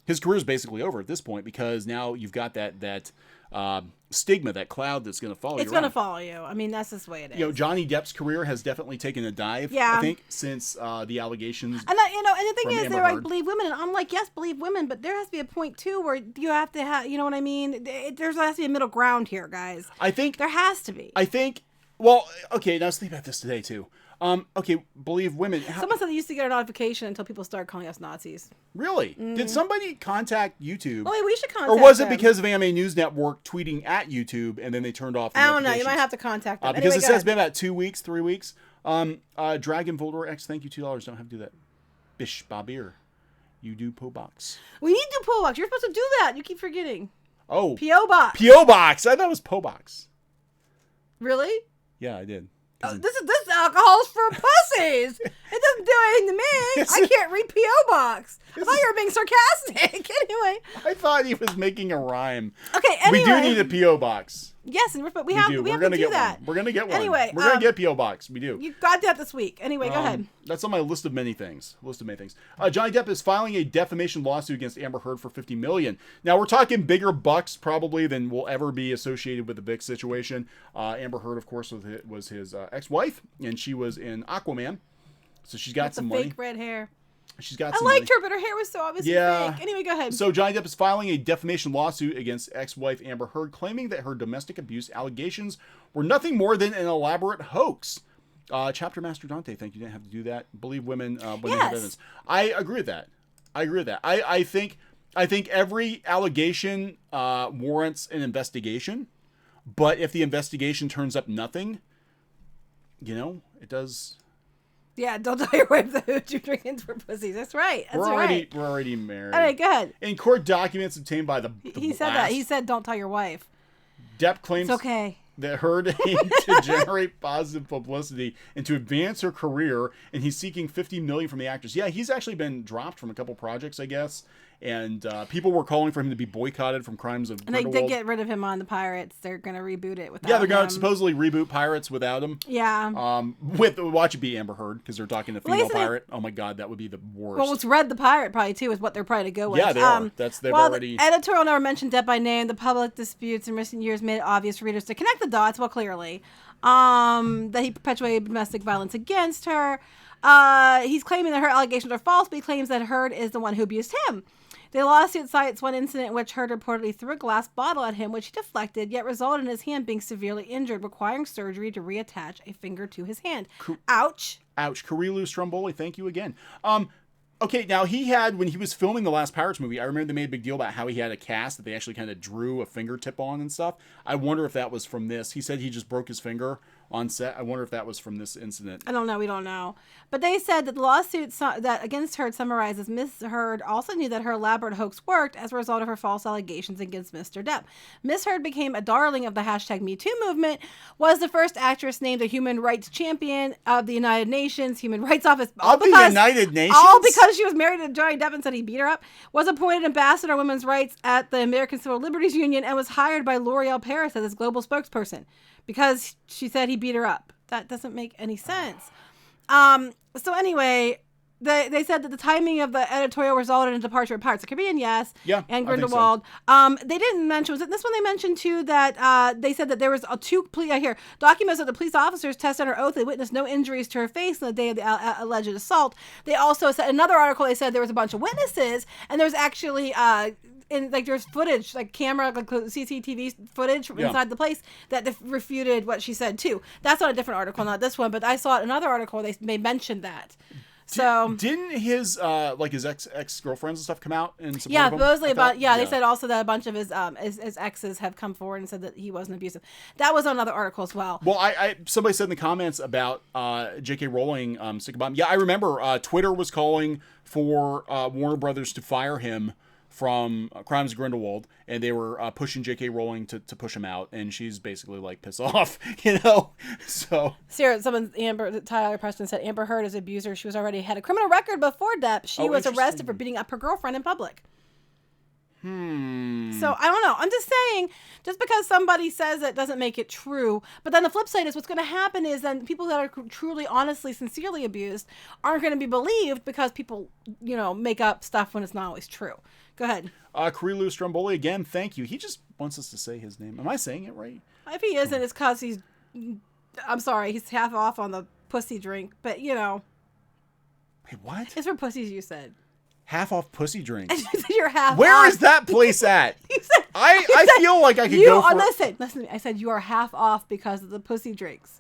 his career is basically over at this point because now you've got that stigma, that cloud that's going to follow you. It's going to follow you. I mean, that's just the way it is. Johnny Depp's career has definitely taken a dive. Yeah. I think since the allegations. And and the thing is, they're Heard. like, believe women, and I'm like, yes, believe women, but there has to be a point too where you have to have, you know what I mean? There has to be a middle ground here, guys. I think there has to be. Well, okay, now let's think about this today too. Okay, believe women. Someone said they used to get a notification until people started calling us Nazis. Really? Did somebody contact YouTube? Oh, wait, we should contact Or was it them. because of AMA News Network tweeting at YouTube and then they turned off the I don't know. You notifications? might have to contact them. Because Anyway, it says it's been about 2 weeks, 3 weeks. Dragon Voldor X, thank you, $2. Don't have to do that. Bish Babir. You do PO Box. We need to do PO Box. You're supposed to do that. You keep forgetting. Oh. PO Box. PO Box. I thought it was PO Box. Really? Yeah, I did. This alcohol's for pussies. It doesn't do anything to me. I can't read P.O. Box. I thought you were being sarcastic. Anyway. I thought he was making a rhyme. Okay, anyway. We do need a P.O. Box. Yes, and we have to do that. We're going to get one. Anyway. We're going to get P.O. Box. We do. You got that this week. Anyway, go ahead. That's on my list of many things. Johnny Depp is filing a defamation lawsuit against Amber Heard for $50 million. Now, we're talking bigger bucks probably than will ever be associated with the Vic situation. Amber Heard, of course, was his ex-wife, and she was in Aquaman. So she's got some money. Fake red hair. She's got I some liked money. her, but her hair was so obviously fake. Anyway, go ahead. So Johnny Depp is filing a defamation lawsuit against ex-wife Amber Heard, claiming that her domestic abuse allegations were nothing more than an elaborate hoax. Chapter Master Dante, thank you. Didn't have to do that. Believe women when they have evidence. I agree with that. I think every allegation warrants an investigation, but if the investigation turns up nothing, it does. Yeah, don't tell your wife the hooch you're drinking for pussies. That's right. We're already married. All right, go ahead. In court documents obtained by the He said that. He said, don't tell your wife. Depp claims it's okay. That Heard aimed to generate positive publicity and to advance her career, and he's seeking $50 million from the actress. Yeah, he's actually been dropped from a couple projects, I guess, and people were calling for him to be boycotted from Crimes of Grindelwald. And they did get rid of him on the Pirates. They're going to reboot it without him. Yeah, they're going to supposedly reboot Pirates without him. Yeah. Watch it be Amber Heard, because they're talking to female pirate. Oh my God, that would be the worst. Well, it's Red the Pirate probably too is what they're probably to go with. Yeah, they are. They've already. The editorial never mentioned Depp by name. The public disputes in recent years made it obvious for readers to connect the dots. Well, clearly, that he perpetuated domestic violence against her. He's claiming that her allegations are false, but he claims that Heard is the one who abused him. The lawsuit cites one incident in which Heard reportedly threw a glass bottle at him, which he deflected, yet resulted in his hand being severely injured, requiring surgery to reattach a finger to his hand. Ouch. Ouch. Kurilu Stromboli, thank you again. Okay, now when he was filming the last Pirates movie, I remember they made a big deal about how he had a cast that they actually kind of drew a fingertip on and stuff. I wonder if that was from this. He said he just broke his finger on set. I wonder if that was from this incident. I don't know. We don't know. But they said that the lawsuit that against Heard summarizes Miss Heard also knew that her elaborate hoax worked as a result of her false allegations against Mr. Depp. Miss Heard became a darling of the #MeToo movement, was the first actress named a human rights champion of the United Nations Human Rights Office. All because she was married to Johnny Depp and said he beat her up, was appointed ambassador of women's rights at the American Civil Liberties Union, and was hired by L'Oreal Paris as his global spokesperson because she said he beat her up. That doesn't make any sense. So anyway, They said that the timing of the editorial resulted in departure of Pirates of the Caribbean, yes. Yeah, And I think Grindelwald. They didn't mention, was it this one they mentioned too, that they said that there was documents that the police officers tested under oath. They witnessed no injuries to her face on the day of the alleged assault. They also said, another article, they said there was a bunch of witnesses, and there's actually, there's footage, like camera, like CCTV footage from inside the place that refuted what she said too. That's on a different article, not this one, but I saw another article, they mentioned that. So didn't his his ex girlfriends and stuff come out and support yeah, him? supposedly they said also that a bunch of his exes have come forward and said that he wasn't abusive. That was on another article as well. Well, somebody said in the comments about J.K. Rowling stick bomb. Yeah, I remember Twitter was calling for Warner Brothers to fire him from Crimes of Grindelwald, and they were pushing J.K. Rowling to push him out, and she's basically like, piss off, so. Sarah, Tyler Preston said Amber Heard is an abuser. She was already had a criminal record before Depp. She was arrested for beating up her girlfriend in public. So I don't know. I'm just saying, just because somebody says it doesn't make it true. But then the flip side is what's going to happen is then people that are truly, honestly, sincerely abused aren't going to be believed because people, make up stuff when it's not always true. Go ahead. Kurilu Stromboli, again, thank you. He just wants us to say his name. Am I saying it right? If he isn't, it's because I'm sorry, he's half off on the pussy drink. But, Wait, what? It's for pussies, you said. Half off pussy drinks. You're half Where off. is that place at? I feel like I could go for... Listen to me. I said you are half off because of the pussy drinks.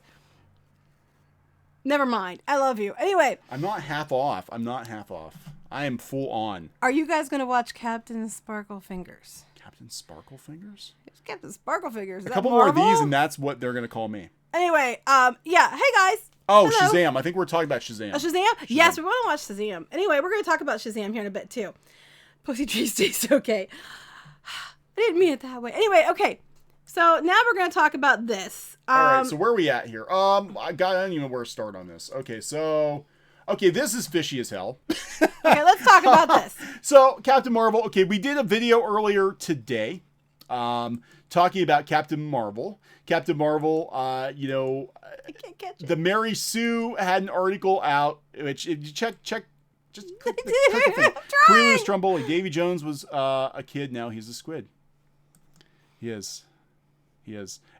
Never mind. I love you. Anyway. I'm not half off. I am full on. Are you guys going to watch Captain Sparkle Fingers? Captain Sparkle Fingers? It's Captain Sparkle Fingers. A couple more of these and that's what they're going to call me. Anyway, yeah. Hey, guys. Oh, hello. Shazam. I think we're talking about Shazam. Shazam? Yes, we want to watch Shazam. Anyway, we're going to talk about Shazam here in a bit, too. Pussy trees taste okay. I didn't mean it that way. Anyway, okay. So now we're going to talk about this. All right, so where are we at here? I don't even know where to start on this. Okay, this is fishy as hell. Okay, let's talk about this. So, Captain Marvel. Okay, we did a video earlier today talking about Captain Marvel. Captain Marvel, I can't catch it. The Mary Sue had an article out, which if you check, just click the thing. Kurilu Stromboli. Davy Jones was a kid, now he's a squid. He is.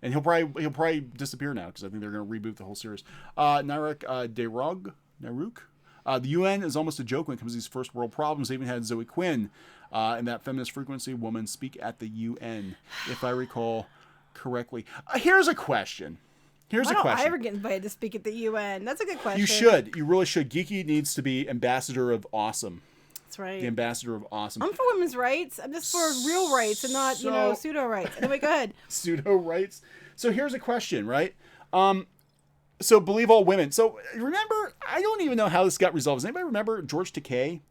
And he'll probably disappear now because I think they're going to reboot the whole series. Narek Naruk. The UN is almost a joke when it comes to these first world problems. They even had Zoe Quinn and that feminist frequency woman speak at the UN, if I recall correctly. Here's a question. Why don't I ever get invited to speak at the UN? That's a good question. You should. You really should. Geeky needs to be ambassador of awesome. That's right. The ambassador of awesome. I'm for women's rights. I'm just for real rights and not, pseudo rights. Anyway, go ahead. Pseudo rights. So here's a question, right? So believe all women. So remember, I don't even know how this got resolved. Does anybody remember George Takei?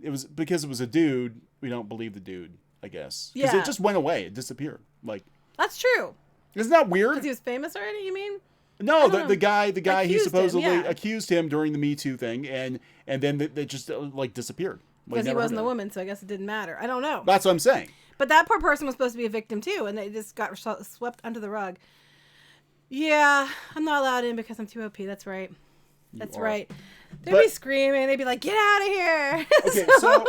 It was because it was a dude. We don't believe the dude, I guess. Because it just went away. It disappeared. That's true. Isn't that weird? Because he was famous already, you mean? No, the guy he supposedly accused him during the Me Too thing, and then they just disappeared. Because he wasn't a woman, so I guess it didn't matter. I don't know. That's what I'm saying. But that poor person was supposed to be a victim too, and they just got swept under the rug. Yeah, I'm not allowed in because I'm too OP. That's right. That's right. They'd be screaming. They'd be like, "Get out of here!" Okay, so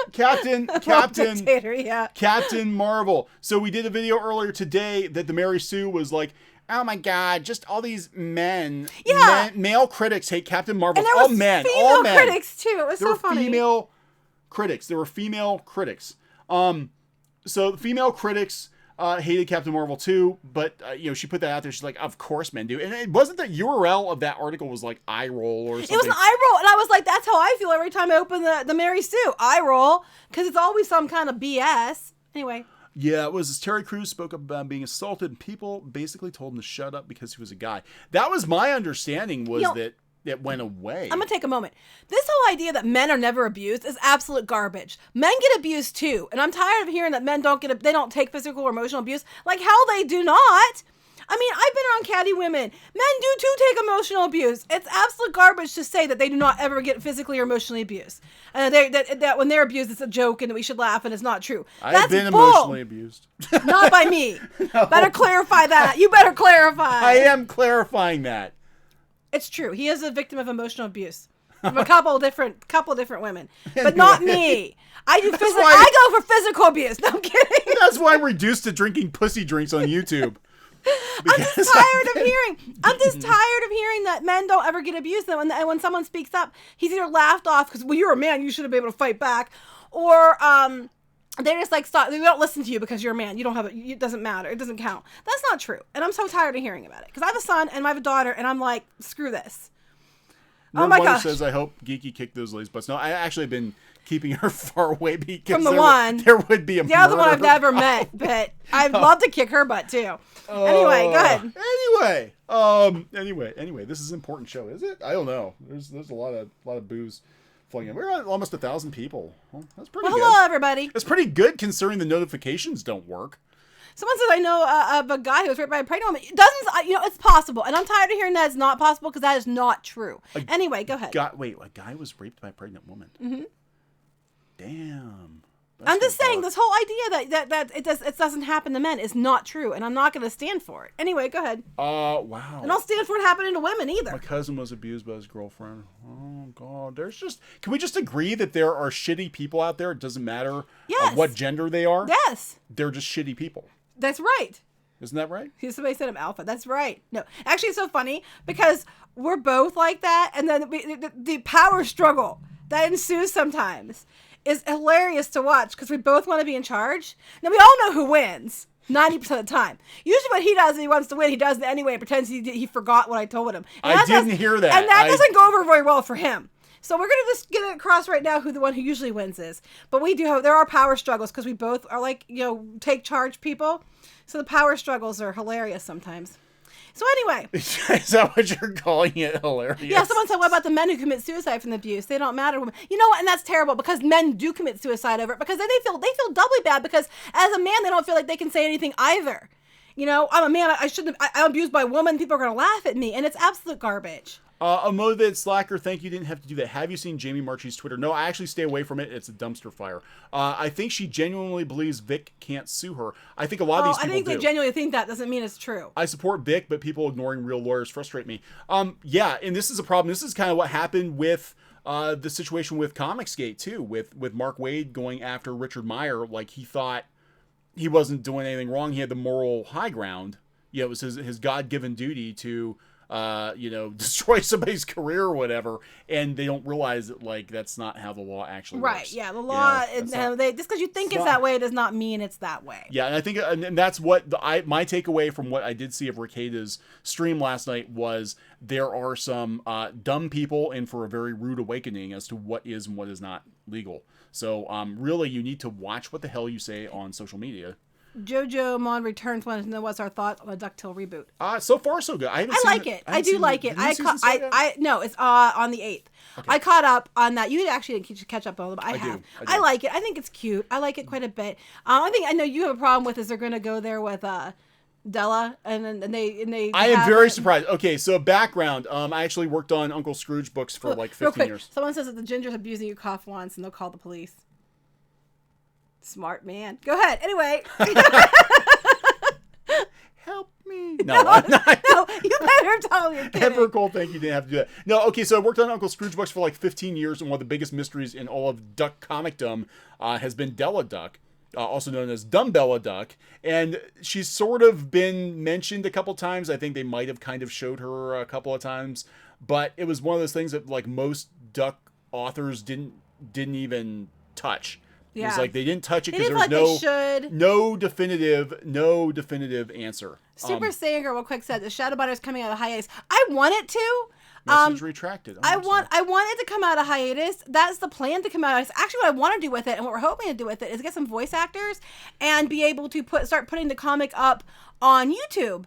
Captain Marvel. So we did a video earlier today that the Mary Sue was like, "Oh my God, just all these men, male critics hate Captain Marvel." And there all was men, female all men. critics too. It was there so were funny. Female critics. There were female critics. So the female critics hated Captain Marvel too, but she put that out there. She's like, "Of course, men do." And it wasn't the URL of that article was like eye roll or something. It was an eye roll, and I was like, "That's how I feel every time I open the Mary Sue eye roll," because it's always some kind of BS. Anyway. Yeah, it was Terry Crews spoke up about being assaulted, and people basically told him to shut up because he was a guy. That was my understanding. that it went away. I'm gonna take a moment. This whole idea that men are never abused is absolute garbage. Men get abused too, and I'm tired of hearing that men don't take physical or emotional abuse. Like hell, they do not. I mean, I've been around catty women. Men do too take emotional abuse. It's absolute garbage to say that they do not ever get physically or emotionally abused, and that when they're abused, it's a joke and that we should laugh, and it's not true. I've been emotionally abused. Not by me. No. Better clarify that. You better clarify. I am clarifying that. It's true. He is a victim of emotional abuse. from a couple different women, but not me. I do why- I go for physical abuse. No, I'm kidding. That's why I'm reduced to drinking pussy drinks on YouTube. I'm just tired of hearing that men don't ever get abused. And when someone speaks up, he's either laughed off because, well, you're a man, you should have been able to fight back, or they're just like, stop. We don't listen to you because you're a man. You don't have it doesn't matter. It doesn't count. That's not true. And I'm so tired of hearing about it because I have a son and I have a daughter, and I'm like, screw this. Nerd Oh my Wonder gosh. says, I hope Geeky kicked those ladies' butts. No, I actually have been keeping her far away because From the one. there would be a The other one I've murder. never met, but I'd love to kick her butt too. Anyway, go ahead. Anyway, this is an important show, is it? I don't know. There's a lot of booze flowing in. We're at almost 1,000 people. Well, that's pretty good. Hello, everybody. That's pretty good considering the notifications don't work. Someone says, I know of a guy who was raped by a pregnant woman. It doesn't, it's possible. And I'm tired of hearing that it's not possible because that is not true. Anyway, go ahead. A guy was raped by a pregnant woman. Mm-hmm. Damn. I'm just saying, this whole idea that it doesn't happen to men is not true, and I'm not going to stand for it. Anyway, go ahead. Wow. And I'll stand for it happening to women either. My cousin was abused by his girlfriend. Oh, God. Can we just agree that there are shitty people out there? It doesn't matter what gender they are. Yes. They're just shitty people. That's right. Isn't that right? Somebody said I'm alpha. That's right. No, actually, it's so funny because we're both like that, and then the power struggle that ensues sometimes is hilarious to watch because we both want to be in charge. Now, we all know who wins 90% of the time. Usually what he does is he wants to win. He does it anyway and pretends he forgot what I told him. And I didn't hear that. And that doesn't go over very well for him. So we're going to just get it across right now who the one who usually wins is. But there are power struggles because we both are like, take charge people. So the power struggles are hilarious sometimes. So anyway. Is that what you're calling it? Hilarious? Yeah, someone said, what about the men who commit suicide from the abuse? They don't matter to women. You know what? And that's terrible because men do commit suicide over it because then they feel doubly bad because as a man, they don't feel like they can say anything either. I'm a man. I'm abused by a woman. People are going to laugh at me. And it's absolute garbage. A motivated slacker, thank you, didn't have to do that. Have you seen Jamie Marchi's Twitter? No, I actually stay away from it. It's a dumpster fire. I think she genuinely believes Vic can't sue her. I think a lot of these people I think do. they genuinely think that doesn't mean it's true. I support Vic, but people ignoring real lawyers frustrate me. Yeah, and this is a problem. This is kind of what happened with the situation with Comicsgate, too, with Mark Waid going after Richard Meyer. Like, he thought he wasn't doing anything wrong. He had the moral high ground. Yeah, it was his God-given duty to destroy somebody's career or whatever, and they don't realize that, like, that's not how the law actually works. Right, yeah, the law, just because you think it's that way does not mean it's that way. Yeah, and I think, and that's what my takeaway from what I did see of Ricade's stream last night was there are some dumb people in for a very rude awakening as to what is and what is not legal. So, really, you need to watch what the hell you say on social media. Jojo Mon returns wanted to know what's our thoughts on the DuckTale reboot. So far so good. I like it. I do like it. No, it's on the 8th. Okay. I caught up on that. You actually didn't catch up on it, but I have. I like it. I think it's cute. I like it quite a bit. One thing I know you have a problem with is they're going to go there with Della, and they. I am very surprised. Okay, so background. I actually worked on Uncle Scrooge books for like 15 years. Someone says that the ginger's abusing you cough once, and they'll call the police. Smart man. Go ahead. Anyway. Help me. No, you better tell me you're kidding. Ever Cole, thank you. Didn't have to do that. No, okay, so I worked on Uncle Scrooge books for like 15 years, and one of the biggest mysteries in all of Duck comicdom has been Della Duck, also known as Dumbbella Duck. And she's sort of been mentioned a couple times. I think they might have kind of showed her a couple of times. But it was one of those things that like most Duck authors didn't even touch. Yeah. It's like they didn't touch it because there was no definitive answer. Super Saiyan Girl real quick said the Shadowbunner is coming out of hiatus. I want it to. Message retracted. I want it to come out of hiatus. That's the plan to come out of hiatus. Actually, what I want to do with it and what we're hoping to do with it is get some voice actors and be able to start putting the comic up on YouTube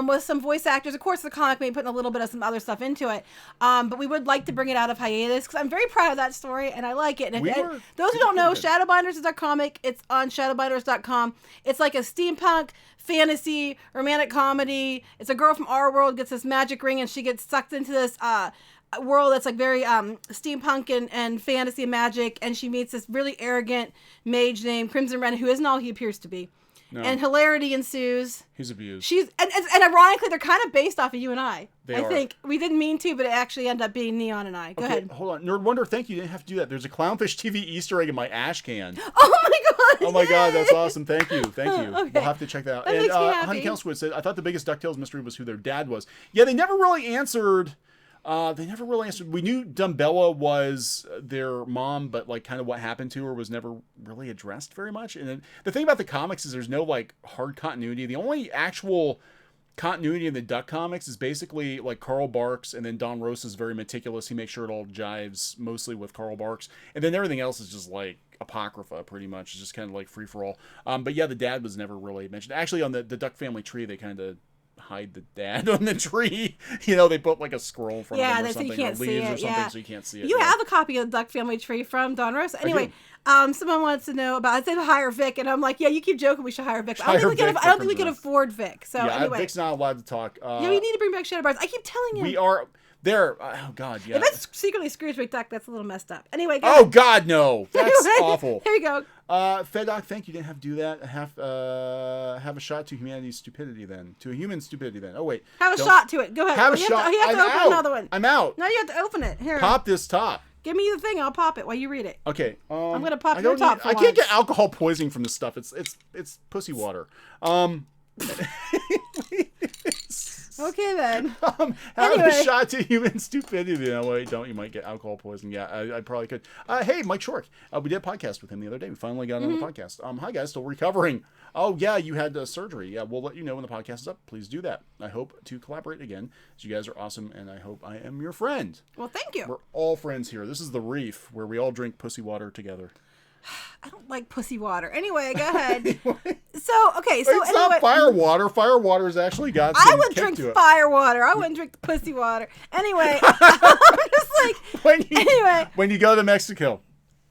with some voice actors. Of course, the comic may be putting a little bit of some other stuff into it, but we would like to bring it out of hiatus because I'm very proud of that story and I like it. And those who don't know, Shadowbinders is our comic. It's on shadowbinders.com. It's like a steampunk fantasy romantic comedy. It's a girl from our world gets this magic ring and she gets sucked into this world that's like very steampunk and fantasy and magic, and she meets this really arrogant mage named Crimson Ren who isn't all he appears to be. and hilarity ensues. He's abused. She's and ironically, they're kind of based off of you and I. They I are. think we didn't mean to, but it actually ended up being Neon and I. Go ahead. Hold on. Nerd Wonder, thank you. You didn't have to do that. There's a Clownfish TV Easter egg in my ash can. Oh my god! Oh my god, that's awesome. Thank you. Thank you. Okay. We'll have to check that out. That And makes me happy. Honeycomb Squid said, I thought the biggest DuckTales mystery was who their dad was. Yeah, they never really answered. We knew Dumbella was their mom, but like kind of what happened to her was never really addressed very much. And then, the thing about the comics is there's no like hard continuity. The only actual continuity in the Duck comics is basically like Carl Barks, and then Don Rosa is very meticulous. He makes sure it all jives mostly with Carl Barks, and then everything else is just like apocrypha pretty much. It's just kind of like free for all. But yeah, the dad was never really mentioned. Actually, on the Duck family tree, they kind of hide the dad on the tree. You know, they put like a scroll in front of him or something, or leaves or something, so you can't see it. You have a copy of the Duck family tree from Don Rosa. Anyway, someone wants to know about. I said hire Vic, and I'm like, yeah, you keep joking. We should hire Vic. I don't think we can afford Vic. So anyway, Vic's not allowed to talk. Yeah, we need to bring back Shadow Bars. I keep telling him. We are there. Oh God, yeah. If it's secretly Scrooge McDuck, that's a little messed up. Anyway, go oh ahead. God, no, that's awful. There you go. Fedoc, thank you. Didn't have to do that. Have a shot to humanity's stupidity then. To a human stupidity then. Oh wait. Have a shot to it. Go ahead. Have a shot. You have to open another one. I'm out. No, you have to open it. Here. Pop this top. Give me the thing. I'll pop it while you read it. Okay. I'm gonna pop your top. I can't get alcohol poisoning from this stuff. It's pussy water. Okay then. Have Anyway. a shot to human stupidity. No, wait, don't. You might get alcohol poisoning. Yeah, I probably could. Hey, Mike Shork. We did a podcast with him the other day. We finally got on the podcast. Hi, guys. Still recovering. Oh, yeah, you had surgery. Yeah, we'll let you know when the podcast is up. Please do that. I hope to collaborate again. You guys are awesome, and I hope I am your friend. Well, thank you. We're all friends here. This is the Reef, where we all drink pussy water together. I don't like pussy water. Anyway, go ahead. So It's not fire water. Fire water has actually got some I would kick drink to it. fire water. I wouldn't drink the pussy water. Anyway, I'm just like, when you go to Mexico,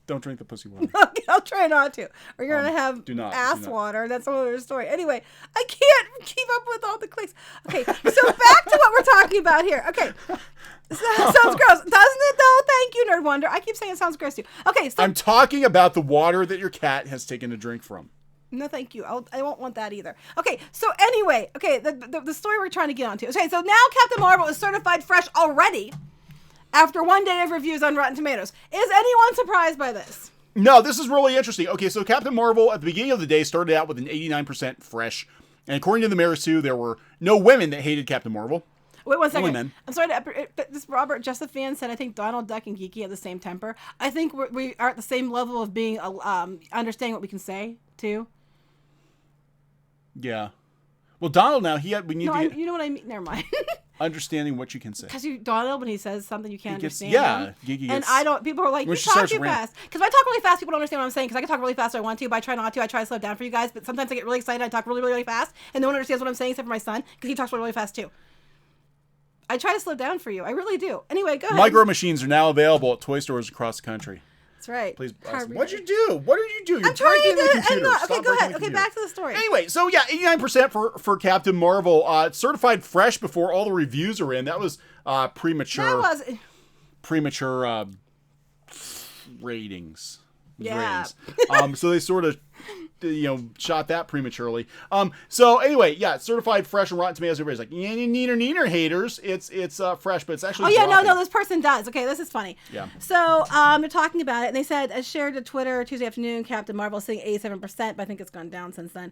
don't drink the pussy water. Okay, I'll try not to. Or you're going to have ass water. That's another story. Anyway, I can't keep up with all the clicks. Okay, so back to what we're talking about here. Okay. Sounds gross. Doesn't it, though? Thank you, Nerd Wonder. I keep saying it sounds gross, too. Okay, so... I'm talking about the water that your cat has taken a drink from. No, thank you. I won't want that either. Okay, so anyway, the story we're trying to get onto. Okay, so now Captain Marvel is certified fresh already after 1 day of reviews on Rotten Tomatoes. Is anyone surprised by this? No, this is really interesting. Okay, so Captain Marvel at the beginning of the day started out with an 89% fresh. And according to the Marisu, there were no women that hated Captain Marvel. Wait 1 second. Only men. I'm sorry this Robert Justafan said I think Donald Duck and Geeky have the same temper. I think we are at the same level of being understanding what we can say too. Yeah. Well, Donald now you know what I mean. Never mind. Understanding what you can say. Because Donald, when he says something you can't understand. Yeah. Geeky and I don't. People are like, you talk too fast. Because if I talk really fast, people don't understand what I'm saying. Because I can talk really fast if I want to, but I try not to. I try to slow down for you guys. But sometimes I get really excited. I talk really, really, really fast, and no one understands what I'm saying except for my son because he talks really, really fast too. I try to slow down for you. I really do. Anyway, go ahead. Micro machines are now available at toy stores across the country. That's right. Please. What'd you do? What did you do? I'm trying to. Okay, go ahead. Okay, back to the story. Anyway, so yeah, 89% for Captain Marvel. Certified fresh before all the reviews are in. That was premature. That was premature ratings. Yeah. So they sort of shot that prematurely. So anyway, yeah, certified fresh and Rotten Tomatoes. Everybody's like, neener haters. It's fresh, but it's actually. Oh yeah, no, this person does. Okay, this is funny. Yeah. So they're talking about it, and they said, as shared to Twitter Tuesday afternoon, Captain Marvel is sitting 87%, but I think it's gone down since then.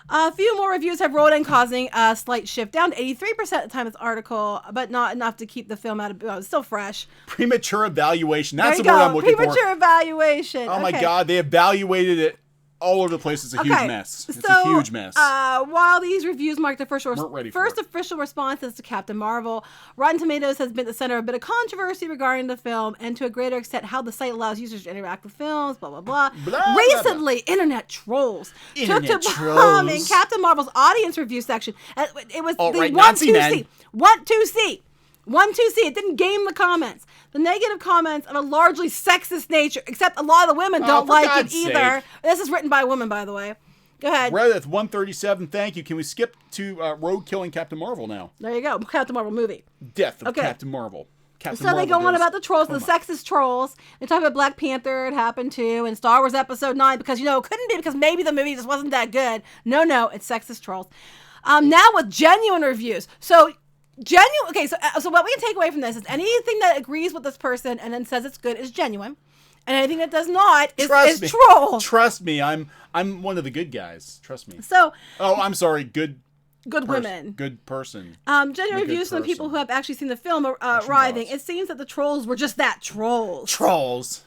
A few more reviews have rolled in, causing a slight shift down to 83% at the time of this article, but not enough to keep the film out of. It's still fresh. Premature evaluation. That's the word I'm looking for. Premature evaluation. Oh my God, they evaluated it all over the place. It's a huge mess. It's a huge mess. While these reviews mark the first official responses to Captain Marvel, Rotten Tomatoes has been at the center of a bit of controversy regarding the film, and to a greater extent, how the site allows users to interact with films, blah, blah, blah. Recently, internet trolls took to bombing Captain Marvel's audience review section. It was the 1-2C. 1-2C. 1-2C. It didn't game the comments. The negative comments of a largely sexist nature, except a lot of the women don't like it either. Sake. This is written by a woman, by the way. Go ahead. Reddit 137. Thank you. Can we skip to Rogue killing Captain Marvel now? There you go. Captain Marvel movie. Death of Captain Marvel. Captain So they go Marvel on goes, about the trolls, the sexist trolls. They talk about Black Panther, it happened too, and Star Wars Episode 9, because, it couldn't be because maybe the movie just wasn't that good. No, it's sexist trolls. Now with genuine reviews. So so what we can take away from this is anything that agrees with this person and then says it's good is genuine. And anything that does not is troll. Trust me, I'm one of the good guys. Trust me. So I'm sorry, good women. Good person. Genuine reviews from the people who have actually seen the film arriving. It seems that the trolls were just that, trolls. Trolls.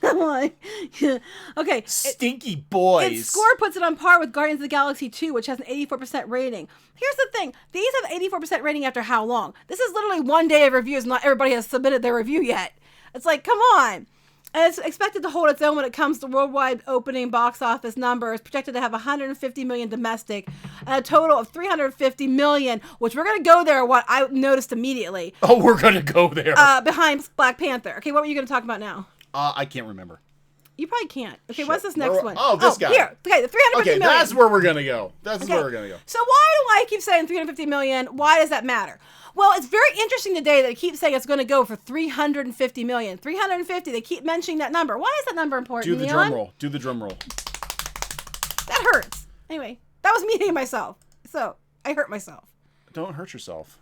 Okay. Stinky boys. Its score puts it on par with Guardians of the Galaxy 2, which has an 84% rating. Here's the thing. These have 84% rating after how long? This is literally 1 day of reviews. Not everybody has submitted their review yet. It's like, come on. And it's expected to hold its own when it comes to worldwide opening box office numbers, projected to have 150 million domestic and a total of 350 million, which we're going to go there, what I noticed immediately. Oh, we're going to go there. Behind Black Panther. Okay, what were you going to talk about now? I can't remember. You probably can't. Okay, what's this next one? Oh, this guy. Here. Okay, the 350 million. That's where we're going to go. That's where we're going to go. So why do I keep saying 350 million? Why does that matter? Well, it's very interesting today that it keeps saying it's going to go for 350 million. 350, they keep mentioning that number. Why is that number important, Do the drum roll. Do the drum roll. That hurts. Anyway, that was me hitting myself. So, I hurt myself. Don't hurt yourself.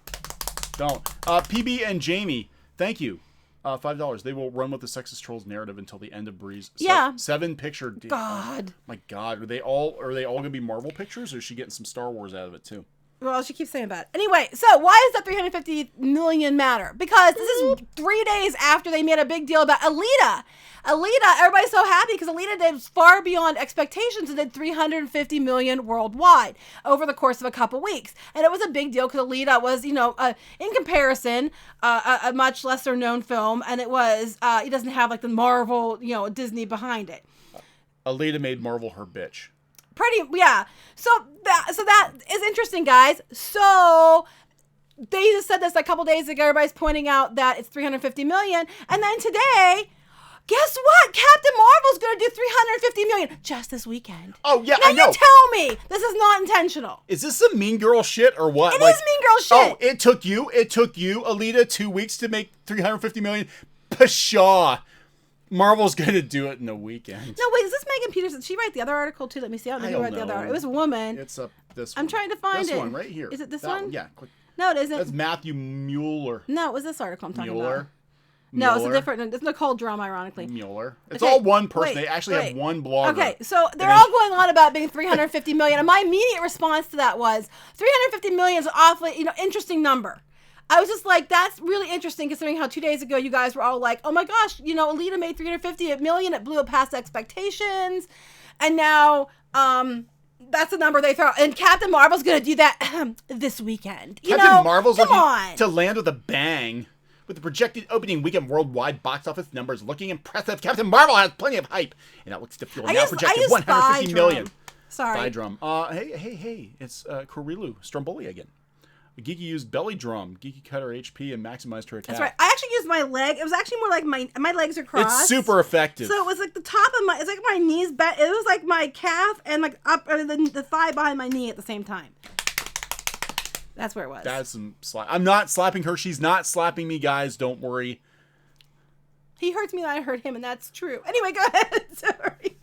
Don't. PB and Jamie, thank you. $5. They will run with the sexist trolls narrative until the end of Breeze. Yeah. 7 picture. God. My God. Are they all going to be Marvel pictures, or is she getting some Star Wars out of it too? Well, she keeps saying that. Anyway, so why does that 350 million matter? Because this is 3 days after they made a big deal about Alita. Everybody's so happy because Alita did far beyond expectations and did 350 million worldwide over the course of a couple weeks. And it was a big deal because Alita was, in comparison, a much lesser known film. And it doesn't have like the Marvel, Disney behind it. Alita made Marvel her bitch. Yeah. So that is interesting, guys. So they just said this a couple days ago. Everybody's pointing out that it's 350 million. And then today, guess what? Captain Marvel's going to do 350 million just this weekend. Oh, yeah, now I know. You tell me this is not intentional. Is this some Mean Girl shit or what? It is Mean Girl shit. Oh, it took you, Alita, 2 weeks to make 350 million. Pshaw. Marvel's going to do it in a weekend. No, wait, is this Megan Peterson? Did she write the other article too? Let me see. I don't know who wrote the other article. It was a woman. It's this one. I'm trying to find it. This one right here. Is it this one? Yeah. Quick. No, it isn't. That's Matthew Mueller. No, it was this article I'm talking about. Mueller. No, it's a different. It's Nicole Drum, ironically. Mueller. It's all one person. They actually have one blogger. Okay, so they're all going on about being 350 million, and my immediate response to that was 350 million is an awfully, interesting number. I was just like, that's really interesting considering how 2 days ago you guys were all like, oh my gosh, Alita made 350 million, it blew up past expectations, and now that's the number they throw. And Captain Marvel's going to do that this weekend. Captain Marvel's come on. to land with a bang. With the projected opening weekend worldwide box office numbers looking impressive, Captain Marvel has plenty of hype, and that looks to fuel now projected 150 million. Sorry. Thigh drum. Hey, it's Kurilu Stromboli again. Geeky used belly drum. Geeky cut her HP and maximized her attack. That's right. I actually used my leg. It was actually more like my legs are crossed. It's super effective. So it was like the top of it's like my knees back. It was like my calf and like up the thigh behind my knee at the same time. That's where it was. That's some slap. I'm not slapping her. She's not slapping me, guys. Don't worry. He hurts me and I hurt him, and that's true. Anyway, go ahead. Sorry.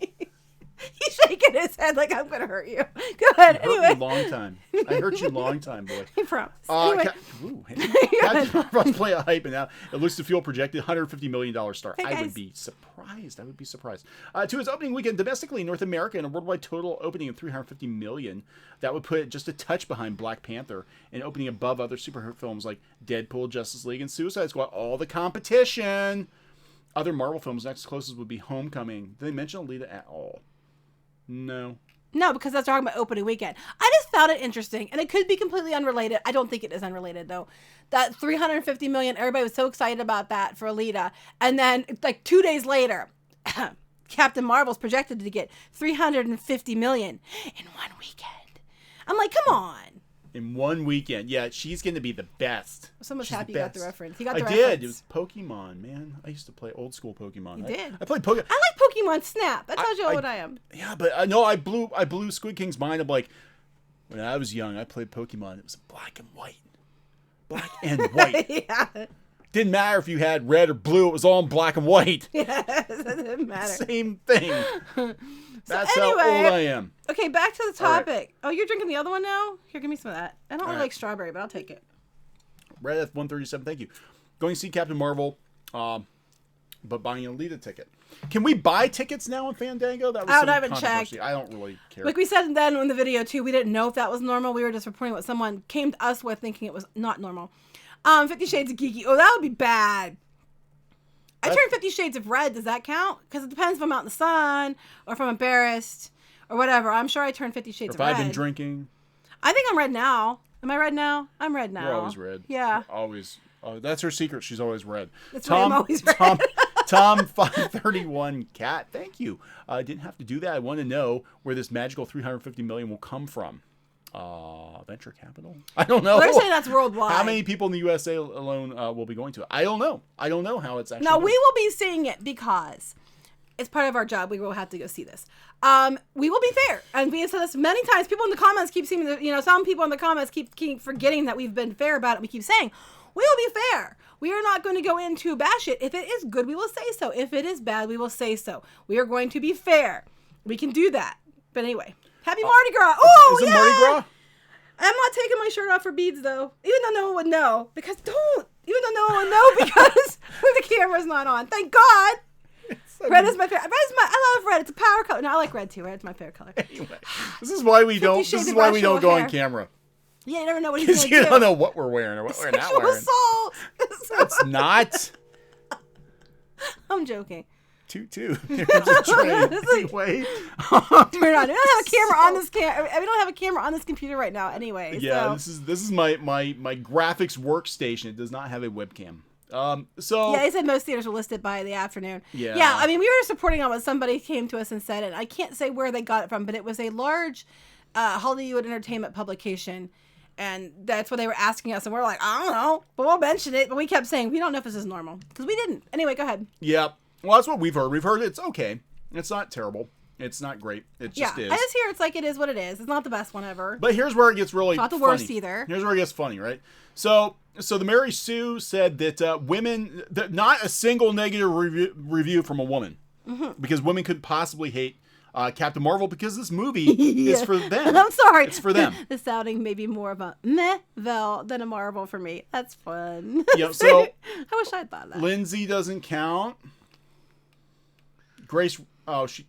He's shaking his head like I'm going to hurt you. Go ahead. Anyway. I hurt you long time. I hurt you long time, boy. I promise. Anyway. Captain Marvel's play a hype, and now it looks to fuel projected $150 million star. Hey, I would be surprised. To its opening weekend domestically in North America and a worldwide total opening of $350 million. That would put it just a touch behind Black Panther and opening above other superhero films like Deadpool, Justice League, and Suicide Squad. All the competition. Other Marvel films next closest would be Homecoming. Did they mention Alita at all? No, because that's talking about opening weekend. I just found it interesting, and it could be completely unrelated. I don't think it is unrelated, though. That 350 million, everybody was so excited about that for Alita. And then, like 2 days later, Captain Marvel's projected to get 350 million in 1 weekend. I'm like, come on. In 1 weekend. Yeah, she's going to be the best. I'm so much happy you got the reference. He got the reference. I did. It was Pokemon, man. I used to play old school Pokemon. You did? I played Pokemon. I like Pokemon Snap. That tells you what I am. Yeah, but no, I blew Squid King's mind. I'm like, when I was young, I played Pokemon. It was black and white. Black and white. Yeah. Didn't matter if you had red or blue. It was all in black and white. Yeah, it didn't matter. Same thing. That's anyway, how old I am. Okay, back to the topic. Right. Oh, you're drinking the other one now? Here, give me some of that. I don't really right. like strawberry, but I'll take it. Red F137, thank you. Going to see Captain Marvel, but buying an Alita ticket. Can we buy tickets now on Fandango? That was I some haven't controversy. checked. I don't really care. Like we said then in the video too, we didn't know if that was normal. We were just reporting what someone came to us with thinking it was not normal. 50 Shades of Geeky. Oh, that would be bad. I turned 50 Shades of Red. Does that count? Because it depends if I'm out in the sun or if I'm embarrassed or whatever. I'm sure I turned 50 Shades of Red. If I've been drinking. I think I'm red now. Am I red now? I'm red now. You're always red. Yeah. Always. Oh, that's her secret. She's always red. That's why I'm always red. Tom 531 Cat. Thank you. I didn't have to do that. I want to know where this magical 350 million will come from. Venture capital? I don't know. They're saying that's worldwide. How many people in the USA alone will be going to it? I don't know. I don't know how it's actually. No, we will be seeing it because it's part of our job. We will have to go see this. We will be fair, and we have said this many times. People in the comments keep seeing, some people in the comments keep forgetting that we've been fair about it. We keep saying we will be fair. We are not going to go in to bash it. If it is good, we will say so. If it is bad, we will say so. We are going to be fair. We can do that. But anyway, happy Mardi Gras. Oh, is it yeah. Mardi Gras? I'm not taking my shirt off for beads, though. Even though no one would know. Because the camera's not on. Thank God. Red is my favorite. I love red. It's a power color. No, I like red too. Red's my favorite color. Anyway, this is why we don't. This is why we don't go on camera. Yeah, you never know what he's going to do. Because you don't know what we're wearing or what we're not wearing. Assault. That's not. I'm joking. Toot. There's a train. Anyway. Turn on. We don't have a camera on this we don't have a camera on this computer right now. Anyway. Yeah, so. this is my graphics workstation. It does not have a webcam. So yeah, they said most theaters were listed by the afternoon. Yeah. Yeah, I mean, we were supporting on what somebody came to us and said, and I can't say where they got it from, but it was a large Hollywood entertainment publication, and that's what they were asking us, and we're like, I don't know, but we'll mention it. But we kept saying we don't know if this is normal because we didn't. Anyway, go ahead. Yeah, well, that's what we've heard. We've heard it's okay. It's not terrible. It's not great. It just is. I just hear it's like it is what it is. It's not the best one ever. But here's where it gets really not the funny. worst either. Here's where it gets funny, right? So the Mary Sue said that women, not a single negative review from a woman, because women could possibly hate Captain Marvel because this movie is for them. I'm sorry. It's for them. The sounding may be more of a meh-vel than a Marvel for me. That's fun. Yeah, so I wish I'd thought of that. Lindsay doesn't count. Grace,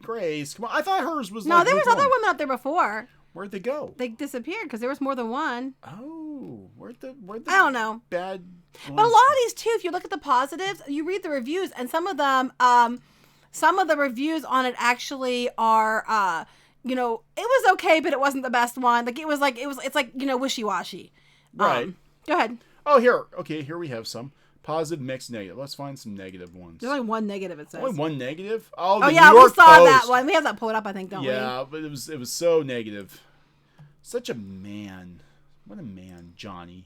Grace, come on. I thought hers was No, there was other women out there before. Where'd they go? They disappeared because there was more than one. Oh, where'd the I don't know. Bad. But a lot of these too, if you look at the positives, you read the reviews, and some of them, some of the reviews on it actually are, it was okay, but it wasn't the best one. It's like wishy-washy. Right. Go ahead. Oh, here. Okay, here we have some. Positive, mixed, negative. Let's find some negative ones. There's only one negative, it says. Only one negative? Oh, yeah, New York we saw Post. that one. We have that pulled up, I think, don't we? Yeah, but it was so negative. Such a man. What a man, Johnny.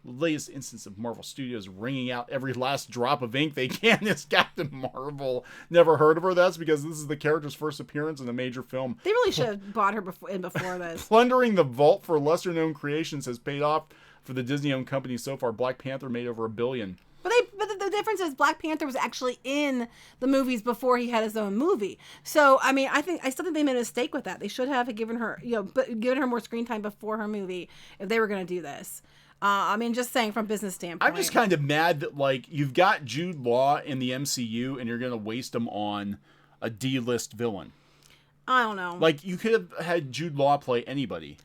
Latest instance of Marvel Studios wringing out every last drop of ink they can is Captain Marvel. Never heard of her? That's because this is the character's first appearance in a major film. They really should have bought her before this. Plundering the vault for lesser-known creations has paid off for the Disney-owned company so far. Black Panther made over $1 billion. But the difference is Black Panther was actually in the movies before he had his own movie. So I mean, I still think they made a mistake with that. They should have given her, given her more screen time before her movie if they were going to do this. I mean, just saying from business standpoint. I'm just kind of mad that you've got Jude Law in the MCU and you're going to waste him on a D-list villain. I don't know. You could have had Jude Law play anybody.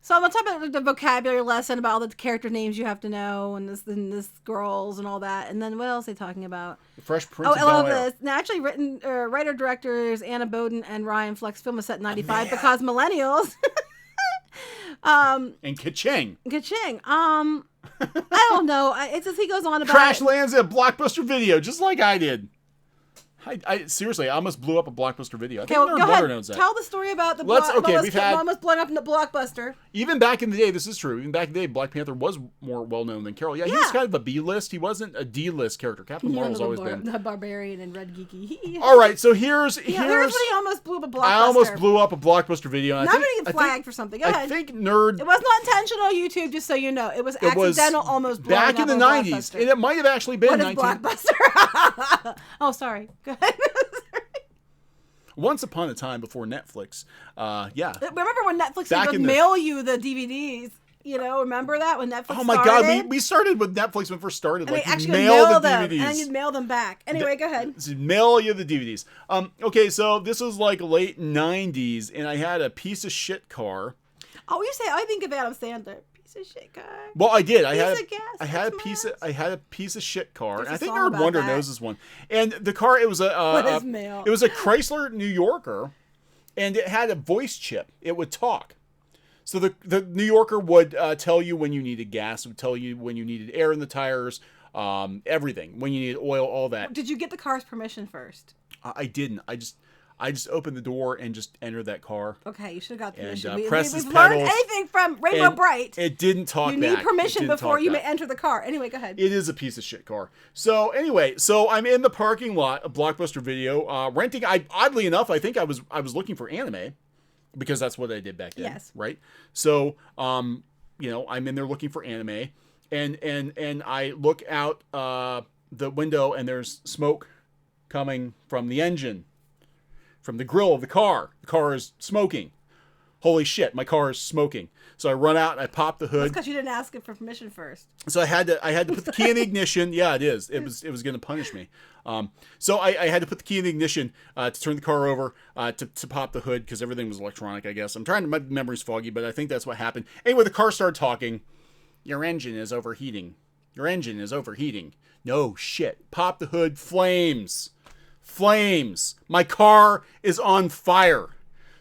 So I'm going to talk about the vocabulary lesson about all the character names you have to know and this girls and all that. And then what else are they talking about? The Fresh Prince of Bel-Air. I love this. Now, actually writer-directors Anna Boden and Ryan Flex film was set in 95 because millennials. And Ka-ching. I don't know. It's just he goes on about Crash lands at Blockbuster Video, just like I did. I seriously, I almost blew up a Blockbuster video. I Okay, think well, Nerd go Butter ahead. knows that. Tell the story about the almost blowing up in the Blockbuster. Even back in the day, this is true. Even back in the day, Black Panther was more well known than Carol. Yeah, he was kind of a B list. He wasn't a D list character. Captain Marvel's always been the barbarian and red geeky. All right, so here's when he almost blew up a Blockbuster. I almost blew up a Blockbuster video. And I'm gonna get flagged for something. Go ahead. I think Nerd. It was not intentional, YouTube. Just so you know, it was accidental. Almost blowing back in the '90s, and it might have actually been. What is Blockbuster? Oh, sorry. Go ahead. Once upon a time before Netflix, yeah. Remember when Netflix would mail you the DVDs? You know, remember that when Netflix started? Oh my God, we started with Netflix when it first started. And like, they actually mail the them, DVDs. and you'd mail them back. Anyway, go ahead. Mail you the DVDs. Okay, so this was like late '90s, and I had a piece of shit car. Oh, you say I think of Adam Sandler. Piece of shit car. Well, I did. I had a piece of shit car. And I think Nerd Wonder knows this one. And the car, it was a Chrysler New Yorker, and it had a voice chip. It would talk. So the New Yorker would tell you when you needed gas. It would tell you when you needed air in the tires, everything. When you needed oil, all that. Did you get the car's permission first? I didn't. I just opened the door and just entered that car. Okay, you should have got permission. And pressed his we've pedals. learned anything from Rainbow Bright. It didn't talk back. You need permission before you may enter the car. Anyway, go ahead. It is a piece of shit car. So anyway, I'm in the parking lot of Blockbuster Video, renting. Oddly enough, I think I was looking for anime, because that's what I did back then. Yes. Right. So I'm in there looking for anime, and I look out the window, and there's smoke coming from the engine. From the grill of the car. The car is smoking. Holy shit, my car is smoking. So I run out and I pop the hood. That's because you didn't ask it for permission first. So I had to put the key in the ignition. Yeah, it is. It was going to punish me. So I had to put the key in the ignition to turn the car over to pop the hood, because everything was electronic, I guess. My memory's foggy, but I think that's what happened. Anyway, the car started talking. Your engine is overheating. Your engine is overheating. No shit. Pop the hood. Flames. My car is on fire.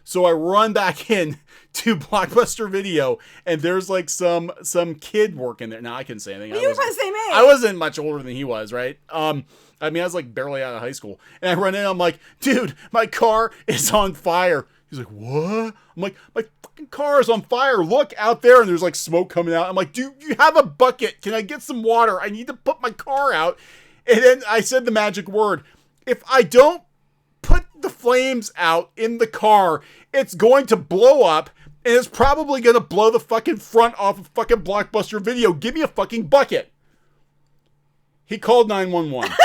So I run back in to Blockbuster Video, and there's like some kid working there. Now I couldn't say anything. But you were the same age. I wasn't much older than he was, right? I was like barely out of high school. And I run in, I'm like, dude, my car is on fire. He's like, what? I'm like, my fucking car is on fire. Look out there. And there's like smoke coming out. I'm like, dude, you have a bucket. Can I get some water? I need to put my car out. And then I said the magic word. If I don't put the flames out in the car, it's going to blow up, and it's probably going to blow the fucking front off of fucking Blockbuster Video. Give me a fucking bucket. He called 911.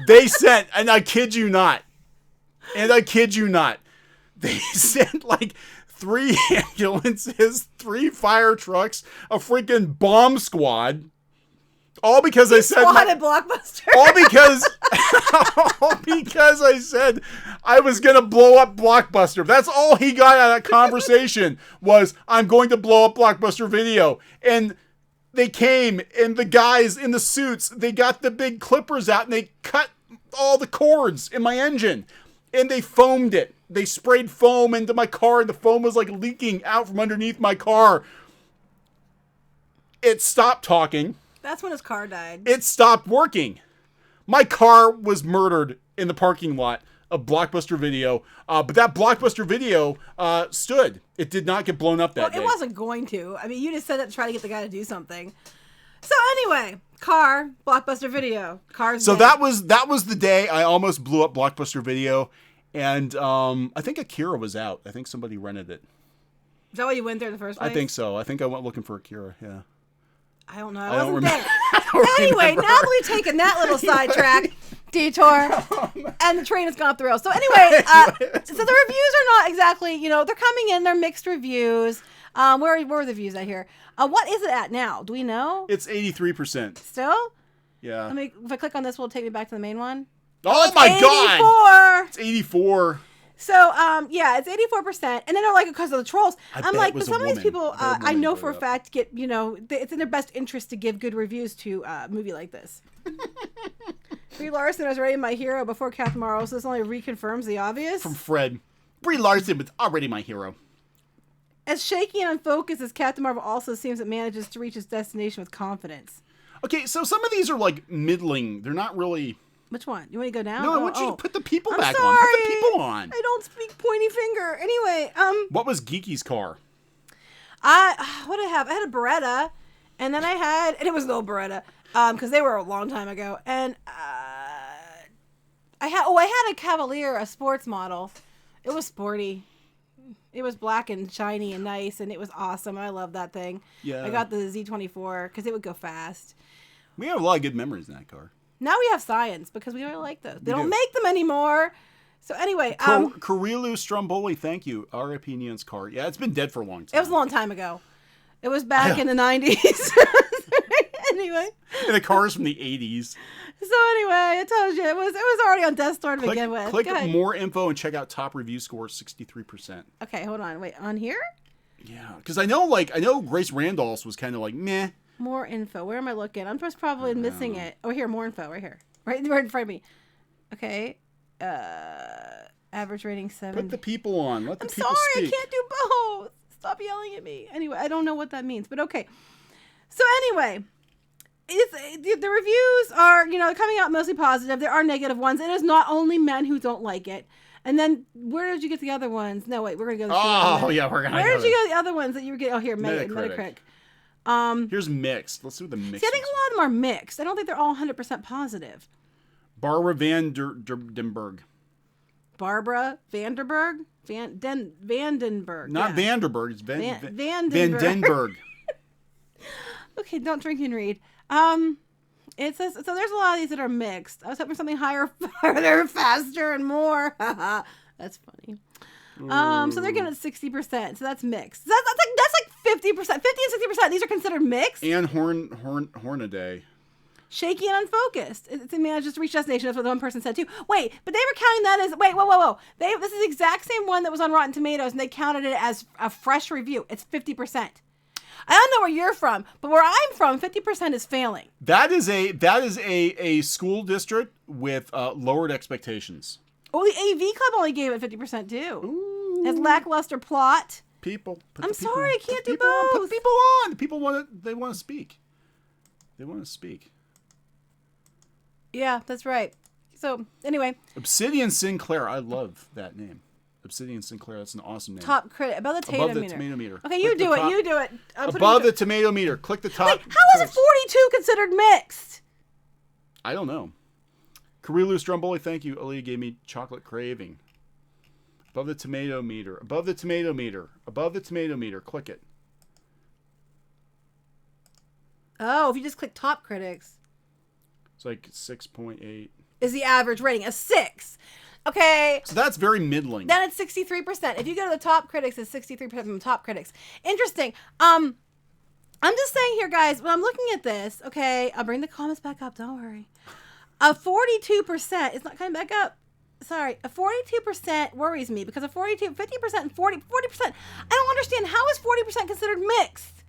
They sent, and I kid you not, they sent like 3 ambulances, 3 fire trucks, a freaking bomb squad. All because I said Blockbuster. All because I said I was gonna blow up Blockbuster. That's all he got out of that conversation was, I'm going to blow up Blockbuster Video. And they came, and the guys in the suits, they got the big clippers out and they cut all the cords in my engine, and they foamed it. They sprayed foam into my car, and the foam was like leaking out from underneath my car. It stopped talking. That's when his car died. It stopped working. My car was murdered in the parking lot of Blockbuster Video. But that Blockbuster Video stood. It did not get blown up that day. It wasn't going to. I mean, you just said that to try to get the guy to do something. So anyway, car, Blockbuster Video. Car's So dead. that was the day I almost blew up Blockbuster Video. And I think Akira was out. I think somebody rented it. Is that why you went there in the first place? I think so. I think I went looking for Akira, yeah. I don't know. I wasn't there. Anyway, now that we've taken that little sidetrack, detour, and the train has gone off the rails. So anyway, so the reviews are not exactly, they're coming in. They're mixed reviews. Where are the views at here? What is it at now? Do we know? It's 83%. Still? Yeah. If I click on this, will it take me back to the main one? Oh my 84. God! It's 84. So, it's 84%. And then they're like, because of the trolls. I'm like, but some of these people, I know for a fact, it's in their best interest to give good reviews to a movie like this. Brie Larson was already my hero before Captain Marvel, so this only reconfirms the obvious. From Fred. Brie Larson was already my hero. As shaky and unfocused as Captain Marvel also seems, it manages to reach its destination with confidence. Okay, so some of these are like middling. They're not really Which one? You want to go down? No, I want you to put the people I'm back sorry. on. Put the people on. I don't speak pointy finger. Anyway, What was Geeky's car? what did I have? I had a Beretta, and then and it was an old Beretta, because they were a long time ago, and I had a Cavalier, a sports model. It was sporty. It was black and shiny and nice, and it was awesome. I love that thing. Yeah. I got the Z24 because it would go fast. We have a lot of good memories in that car. Now we have Science because we really like those. They don't make them anymore. So anyway, Kurilu Stromboli, thank you. R.I.P. Neon's car. Yeah, it's been dead for a long time. It was a long time ago. It was back in the 90s. Anyway. And the car is from the 80s. So anyway, I told you it was already on Death Star to begin with. Click more info and check out top review score 63%. Okay, hold on. Wait, on here? Yeah, because I know Grace Randolph's was kind of like meh. More info. Where am I looking? I'm just probably missing it. Oh, here, more info right here, right in front of me. Okay, average rating 7. Put the people on. Let the people sorry, speak. I can't do both. Stop yelling at me. Anyway, I don't know what that means, but okay. So anyway. The reviews are, coming out mostly positive. There are negative ones. It is not only men who don't like it. And then, where did you get the other ones? No, wait, we're going to go. We're going to Where did you get the other ones that you were getting? Oh, here, Metacritic. Here's mixed. Let's see what the mixed. See, I think a lot of them are mixed. I don't think they're all 100% positive. Barbara Vandenberg. Barbara Vanderberg? Vandenberg. Not Vanderberg. It's Vandenberg. Vandenberg. Okay, don't drink and read. It says, so there's a lot of these that are mixed. I was hoping for something higher, farther, faster, and more. That's funny. So they're giving it 60%. So that's mixed. That's like 50%. 50 and 60%. These are considered mixed. And Hornaday. Shaky and unfocused. It's a man just reached destination. That's what the one person said too. Wait, but they were counting that as whoa. This is the exact same one that was on Rotten Tomatoes, and they counted it as a fresh review. It's 50%. I don't know where you're from, but where I'm from, 50% is failing. That is a school district with lowered expectations. Oh, the AV Club only gave it 50% too. Ooh. It's lackluster plot. People. I'm sorry, I can't do both. Put people on. People want to. They want to speak. They want to speak. Yeah, that's right. So anyway, Obsidian Sinclair. I love that name. Obsidian Sinclair. That's an awesome name. Top critic above the tomato meter. Okay, you do it. Above the tomato meter. Click the top. Wait, how is it 42 considered mixed? I don't know. Kurilu Stromboli, thank you. Aaliyah gave me chocolate craving. Above the tomato meter. Above the tomato meter. Above the tomato meter. Click it. Oh, if you just click top critics. It's like 6.8. Is the average rating a 6? Okay. So that's very middling. Then it's 63%. If you go to the top critics, it's 63% from the top critics. Interesting. I'm just saying here, guys, when I'm looking at this, okay, I'll bring the comments back up. Don't worry. A 42%, it's not coming back up. Sorry. A 42% worries me because a 50% and 40%. I don't understand. How is 40% considered mixed?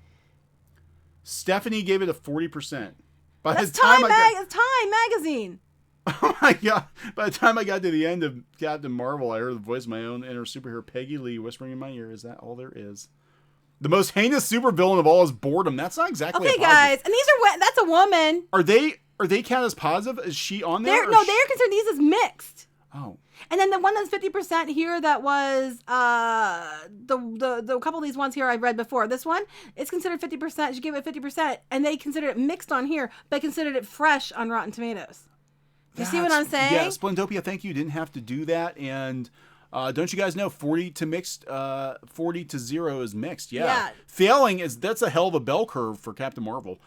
Stephanie gave it a 40%. That's Time Magazine. Oh my god! By the time I got to the end of Captain Marvel, I heard the voice of my own inner superhero, Peggy Lee, whispering in my ear, "Is that all there is?" The most heinous supervillain of all is boredom. That's not exactly okay, guys. And these are that's a woman. Are they counted as positive? Is she on there? They're considered these as mixed. Oh. And then the one that's 50% here, that was the couple of these ones here I read before. This one, it's considered 50%. She gave it 50%, and they considered it mixed on here, but considered it fresh on Rotten Tomatoes. You see what I'm saying? Yeah, Splendopia, thank you. You didn't have to do that. And don't you guys know 40 to mixed, 40 to 0 is mixed? Yeah. Failing that's a hell of a bell curve for Captain Marvel.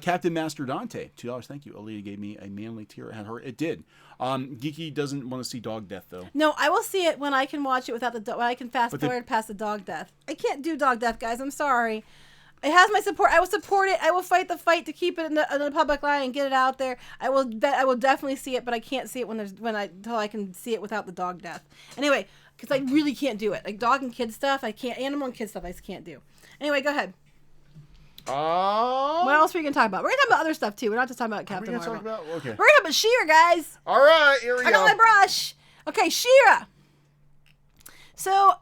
Captain Master Dante, $2. Thank you. Aaliyah gave me a manly tear at her. It did. Geeky doesn't want to see dog death though. No, I will see it when I can watch it without when I can fast forward past the dog death. I can't do dog death, guys. I'm sorry. It has my support. I will support it. I will fight the fight to keep it in the public eye and get it out there. I will definitely see it, but I can't see it until I can see it without the dog death. Anyway, because I really can't do it. Like dog and kid stuff, I can't. Animal and kid stuff, I just can't do. Anyway, go ahead. What else are we gonna talk about? We're gonna talk about other stuff too. We're not just talking about Captain Marvel. Okay. We're gonna talk about She-Ra, guys. All right, here we go. I got my brush. Okay, She-Ra. So,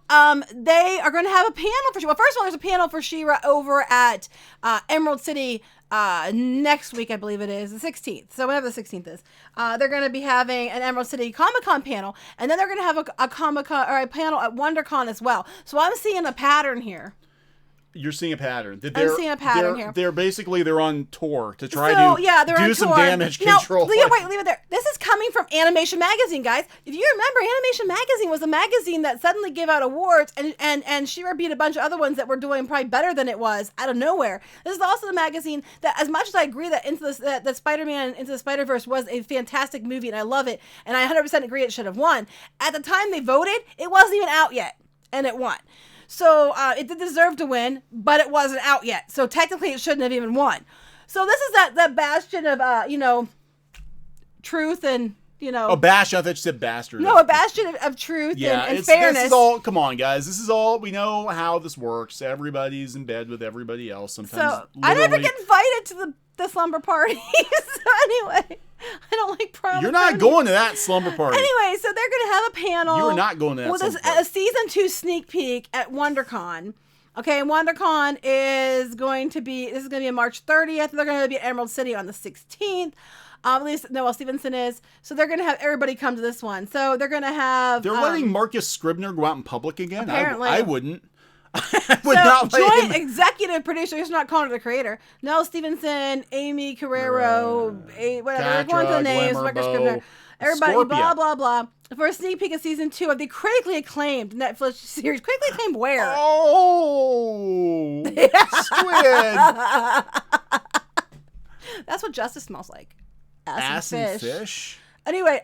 they are going to have a panel for She-Ra. Well, first of all, there's a panel for She-Ra over at Emerald City next week, I believe it is, the 16th. So whenever the 16th is, they're going to be having an Emerald City Comic-Con panel, and then they're going to have a Comic-Con or a panel at WonderCon as well. So I'm seeing a pattern here. You're seeing a pattern. I'm seeing a pattern here. They're basically on tour to try to do some damage control. Leave it there. This is coming from Animation Magazine, guys. If you remember, Animation Magazine was a magazine that suddenly gave out awards, and She-Ra beat a bunch of other ones that were doing probably better than it was out of nowhere. This is also the magazine that, as much as I agree that that Spider-Man Into the Spider-Verse was a fantastic movie and I love it, and I 100% agree it should have won, at the time they voted, it wasn't even out yet, and it won. So it did deserve to win, but it wasn't out yet. So technically, it shouldn't have even won. So this is that bastion of truth and a bastion. I thought you said bastard. No, a bastion of truth and fairness. This is all. Come on, guys. This is all. We know how this works. Everybody's in bed with everybody else. Sometimes. So I never get invited to the slumber party. So anyway. I don't like prom. You're not going to that slumber party. Anyway, so they're going to have a panel. You are not going to that with slumber party. A season 2 sneak peek at WonderCon. Okay, WonderCon is going to be on March 30th. They're going to be at Emerald City on the 16th. At least Noelle Stevenson is. So they're going to have everybody come to this one. So they're going to have... They're letting Marcus Scribner go out in public again? Apparently. I wouldn't. I would not let joint him. Executive producer, he's not calling her the creator. Noelle Stevenson, Amy Carrero, whatever. Going to the names, Marcus Scribner. Everybody, Scorpia. blah, blah, blah. For a sneak peek of season 2 of the critically acclaimed Netflix series. Critically acclaimed where? Oh! Squid! That's what justice smells like. Ass and fish? Anyway,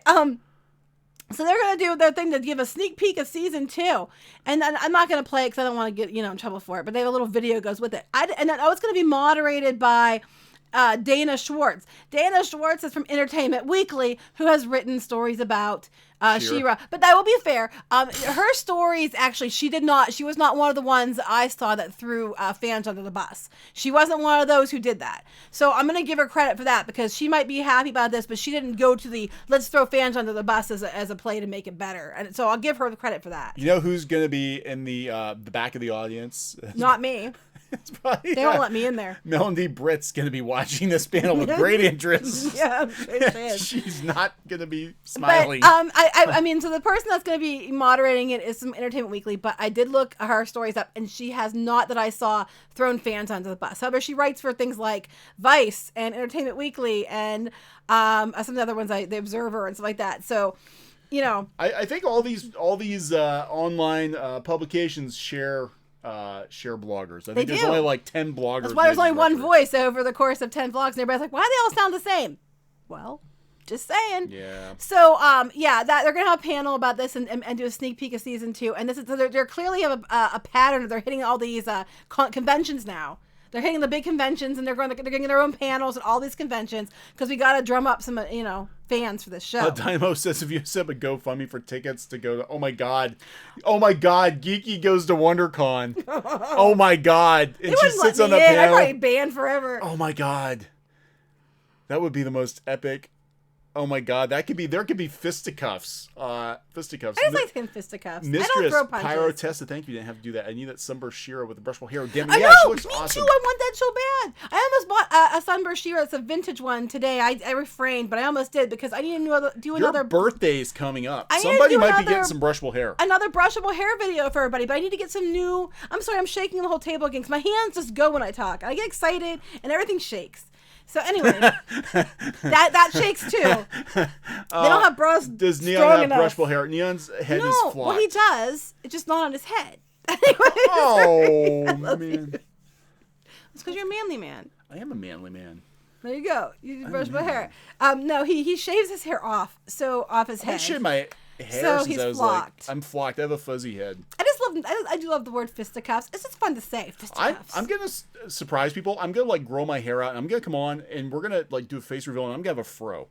so they're going to do their thing to give a sneak peek of season 2. And then I'm not going to play it because I don't want to get, in trouble for it. But they have a little video goes with it. And then it's going to be moderated by Dana Schwartz. Dana Schwartz is from Entertainment Weekly, who has written stories about She-Ra. But that will be fair. Her stories, actually, she was not one of the ones I saw that threw fans under the bus. She wasn't one of those who did that. So I'm going to give her credit for that because she might be happy about this, but she didn't go to the let's throw fans under the bus as a play to make it better. And so I'll give her the credit for that. You know who's going to be in the back of the audience? Not me. It's probably, they won't let me in there. Melanie Britt's going to be watching this panel with great interest. Yeah, I'm sure she is. She's not going to be smiling. But, I mean, so the person that's going to be moderating it is from Entertainment Weekly, but I did look her stories up, and she has not, that I saw, thrown fans under the bus. However, she writes for things like Vice and Entertainment Weekly and some of the other ones, The Observer and stuff like that. So, I think all these online publications share bloggers. I think there's only like 10 bloggers. That's why there's only one voice over the course of 10 vlogs, and everybody's like, why do they all sound the same? Well, just saying. Yeah. So, that they're gonna have a panel about this and do a sneak peek of season 2. And this is they're clearly have a pattern. They're hitting all these conventions now. They're hitting the big conventions, and they're getting their own panels at all these conventions because we got to drum up some fans for this show. Dynamo says if you set up a GoFundMe for tickets to go to, oh my god, Geeky goes to WonderCon. Oh my god, and she sits on the panel. I'd probably banned forever. Oh my god, that would be the most epic. Oh my god, there could be fisticuffs. Fisticuffs. I just like him fisticuffs. Mistress, I don't throw punches. Pyrotessa, thank you. You didn't have to do that. I need that sunburst She-Ra with the brushable hair. Damn it, I yeah, know, she looks me awesome. too. I want that so bad. I almost bought a sunburst She-Ra. It's a vintage one today. I refrained, but I almost did because I need to do another. Your birthday's coming up. I Somebody might be getting some brushable hair. Another brushable hair video for everybody, but I need to get some new. I'm sorry, I'm shaking the whole table again because my hands just go when I talk. I get excited and everything shakes. So anyway, that shakes too. They don't have bras. Does Neon have brushable hair? Neon's head is flocked. Well, he does. It's just not on his head. Oh man! It's because you're a manly man. I am a manly man. There you go. You brushable hair. No, he shaves his hair off. So off his head. I shaved my hair so since he's I was flocked. I'm flocked. I have a fuzzy head. I do love the word fisticuffs. It's just fun to say. Fisticuffs. I'm gonna surprise people. I'm gonna grow my hair out. And I'm gonna come on and we're gonna do a face reveal and I'm gonna have a fro.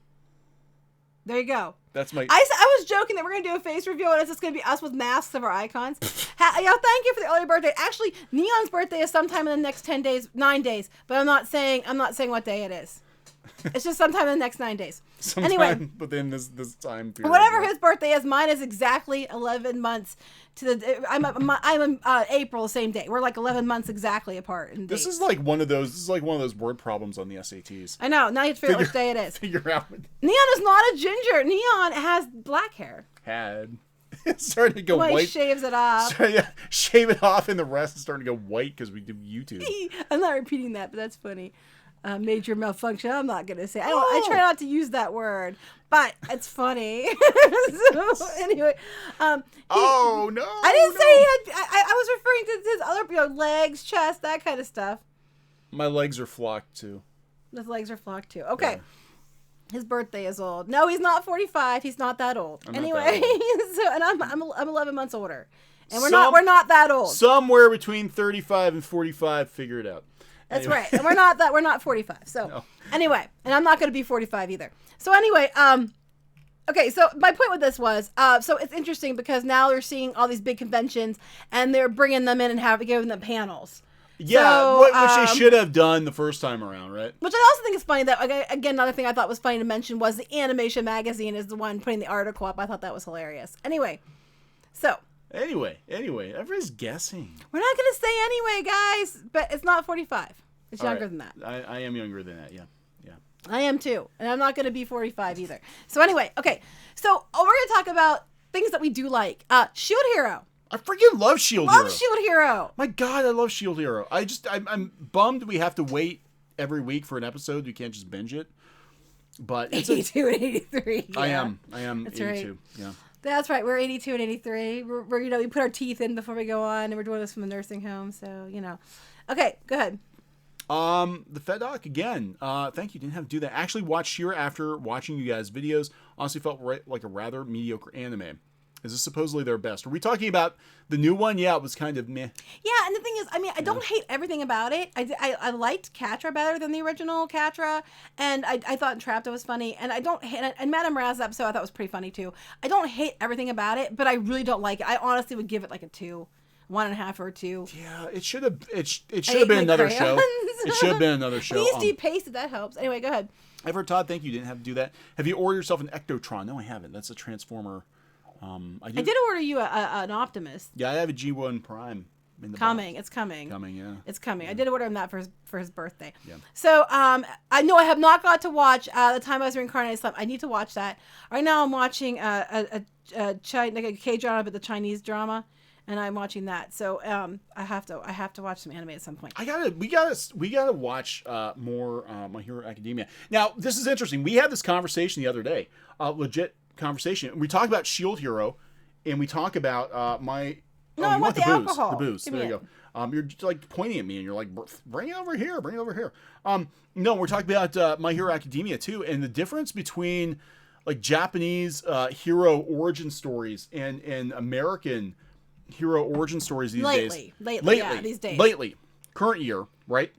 There you go. That's my. I was joking that we're gonna do a face reveal and it's just gonna be us with masks of our icons. Thank you for the early birthday. Actually, Neon's birthday is sometime in the next 9 days, but I'm not saying what day it is. It's just sometime in the next 9 days. Sometime Anyway, within this time period. whatever his birthday is, mine is exactly 11 months to the. I'm in April, the same day. We're like 11 months exactly apart. In This dates. is like one of those. This is like one of those word problems on the SATs. I know. Now you have to figure out which day it is. Figure out. Neon is not a ginger. Neon has black hair. Had. It's starting to go Well, white. he shaves it off. So, yeah, shave it off, and the rest is starting to go white because we do YouTube. I'm not repeating that, but that's funny. Major malfunction. I'm not gonna say. I try not to use that word, but it's funny. So anyway, Oh no! I didn't say he had. I was referring to his other, legs, chest, that kind of stuff. My legs are flocked too. His legs are flocked too. Okay. Yeah. His birthday is old. No, he's not 45. He's not that old. I'm not Anyway, that so and I'm 11 months older, and we're Some- not that old. Somewhere between 35 and 45. Figure it out. That's Anyway. right. And we're not 45. So No. anyway, and I'm not going to be 45 either. So anyway, okay, so my point with this was, so it's interesting because now they're seeing all these big conventions and they're bringing them in and giving them panels. Yeah, So, which they should have done the first time around, right? Which I also think is funny that, again, another thing I thought was funny to mention was the Animation Magazine is the one putting the article up. I thought that was hilarious. Anyway, so. Anyway, everybody's guessing. We're not going to say anyway, guys, but it's not 45. It's All younger right. than that. I am younger than that, yeah. I am too. And I'm not going to be 45 either. So anyway, okay. So we're going to talk about things that we do like. Shield Hero. I freaking love Shield Hero. Love Shield Hero. My God, I love Shield Hero. I'm bummed we have to wait every week for an episode. We can't just binge it. But it's 82 and 83. Yeah. I am That's 82. right. Yeah. That's right. We're 82 and 83. We're we put our teeth in before we go on, and we're doing this from the nursing home. So, Okay, go ahead. The FedDoc again. Thank you. Didn't have to do that. Actually watched She-Ra after watching you guys' videos. Honestly felt like a rather mediocre anime. Is this supposedly their best? Are we talking about the new one? Yeah, it was kind of meh. Yeah, and the thing is, I don't hate everything about it. I liked Catra better than the original Catra, and I thought Entrapta was funny, and I don't hate, and Madame Raz's episode I thought was pretty funny too. I don't hate everything about it, but I really don't like it. I honestly would give it like a 2, 1.5 or 2. Yeah, it should have been another show. It should have been another show. Please de-paste it. That helps. Anyway, go ahead. Everett Todd, thank you. Didn't have to do that. Have you ordered yourself an Ectotron? No, I haven't. That's a Transformer. I did order you an Optimus. Yeah, I have a G1 Prime in the Coming. box. It's coming. Yeah. It's coming. I did order him that for his birthday. Yeah. So I know I have not got to watch The Time I Was Reincarnated Slump. I need to watch that. Right now I'm watching a K-drama, but the Chinese drama, and I'm watching that. So I have to watch some anime at some point. We gotta watch more My Hero Academia. Now this is interesting. We had this conversation the other day. Legit conversation. We talk about Shield Hero, and we talk about my. No, I want the booze. alcohol. The booze. Give There me you go. You're just like pointing at me, and you're like, "Bring it over here. Bring it over here." No, we're talking about My Hero Academia too, and the difference between like Japanese hero origin stories and American hero origin stories these days. Lately, current year, right?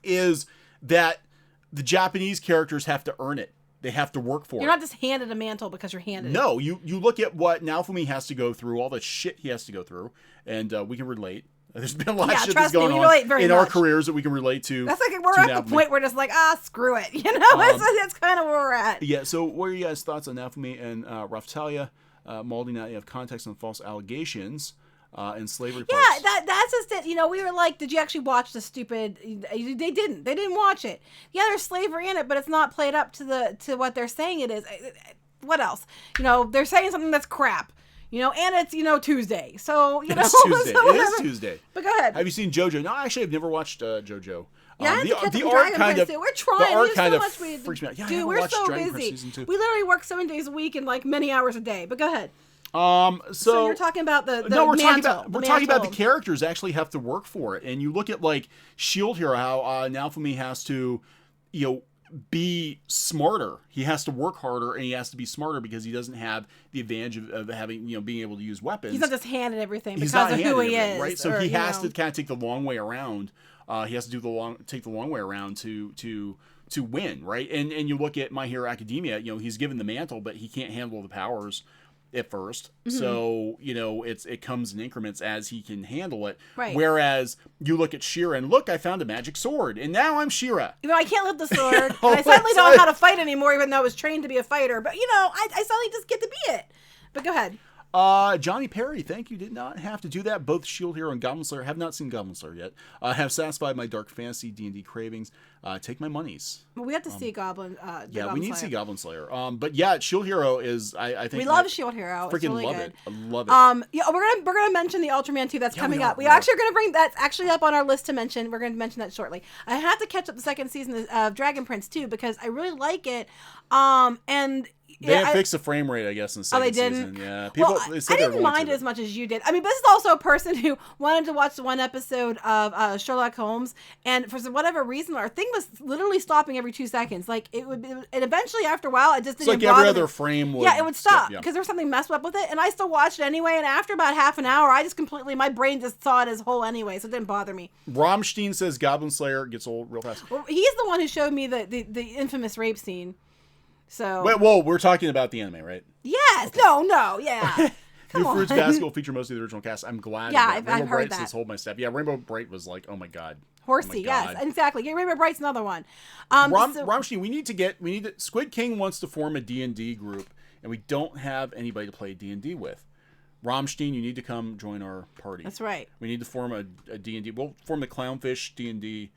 Is that the Japanese characters have to earn it. They have to work for it. You're not just handed a mantle because you're handed it. No, you look at what Naofumi has to go through, all the shit he has to go through, and we can relate. There's been a lot of shit that's going on in our careers that we can relate to. That's like we're at the point where just like, screw it. That's kind of where we're at. Yeah, so what are you guys' thoughts on Naofumi and Raftalia? Maldi, now you have context on false allegations and slavery parts. Yeah, that's just it. We were like, did you actually watch the stupid? They didn't. They didn't watch it. Yeah, there's slavery in it, but it's not played up to what they're saying it is. What else? They're saying something that's crap. And it's Tuesday. So it's Tuesday. So it is Tuesday. But go ahead. Have you seen JoJo? No, actually, I've never watched JoJo. Yeah, the art kind of. We're trying. The art kind of freaks me out. Yeah, dude, we're so busy. We literally work 7 days a week and like many hours a day. But go ahead. So you're talking about the no, we're mantle, talking about the characters actually have to work for it, and you look at like Shield Hero, how Naofumi has to, be smarter. He has to work harder, and he has to be smarter because he doesn't have the advantage of having being able to use weapons. He's not just handed everything because of who he is, right? So he has to kind of take the long way around. He has to take the long way around to win, right? And you look at My Hero Academia. He's given the mantle, but he can't handle the powers at first. So, you know, it comes in increments as he can handle it. Right. Whereas you look at She-Ra and look, I found a magic sword and now I'm She-Ra. You know, I can't lift the sword. You know, and I suddenly don't know how to fight anymore, even though I was trained to be a fighter. But, you know, I suddenly just get to be it. But go ahead. Johnny Perry, thank you. Did not have to do that. Both Shield Hero and Goblin Slayer. Have not seen Goblin Slayer yet. Have satisfied my dark fantasy D&D cravings. Take my monies. Well, we have to see Goblin. Yeah, we need to see Goblin Slayer. But yeah, Shield Hero is. I think we love Shield Hero. Freaking really love good. it. I love it. Yeah, we're gonna mention the Ultraman 2 that's coming up. We are. actually are gonna bring that's actually up on our list to mention. We're gonna mention that shortly. I have to catch up the second season of Dragon Prince too because I really like it. And they fixed the frame rate, I guess, in the second season. Yeah, people. Well, I didn't mind it as much as you did. I mean, this is also a person who wanted to watch one episode of Sherlock Holmes, and for whatever reason, our thing was literally stopping every 2 seconds. Like it would, and eventually, after a while, it just didn't. It's like every other frame would. Yeah, it would stop because there was something messed up with it, and I still watched it anyway. And after about half an hour, I just completely my brain just saw it as whole anyway, so it didn't bother me. Rammstein says Goblin Slayer gets old real fast. Well, he's the one who showed me the infamous rape scene. So wait, whoa, we're talking about the anime, right? Yes. Okay. No. Yeah. New Fruits Basket feature most of the original cast. I'm glad. Yeah, Rainbow I've heard Bright that. says hold my step. Yeah, Rainbow Bright was like, oh my god. Horsey, oh my god. Yes, exactly. Yeah, Rainbow Bright's another one. Rammstein, we need to Squid King wants to form a D&D group, and we don't have anybody to play D&D with. Rammstein, you need to come join our party. That's right. We need to form a D&D. We'll form the Clownfish D&D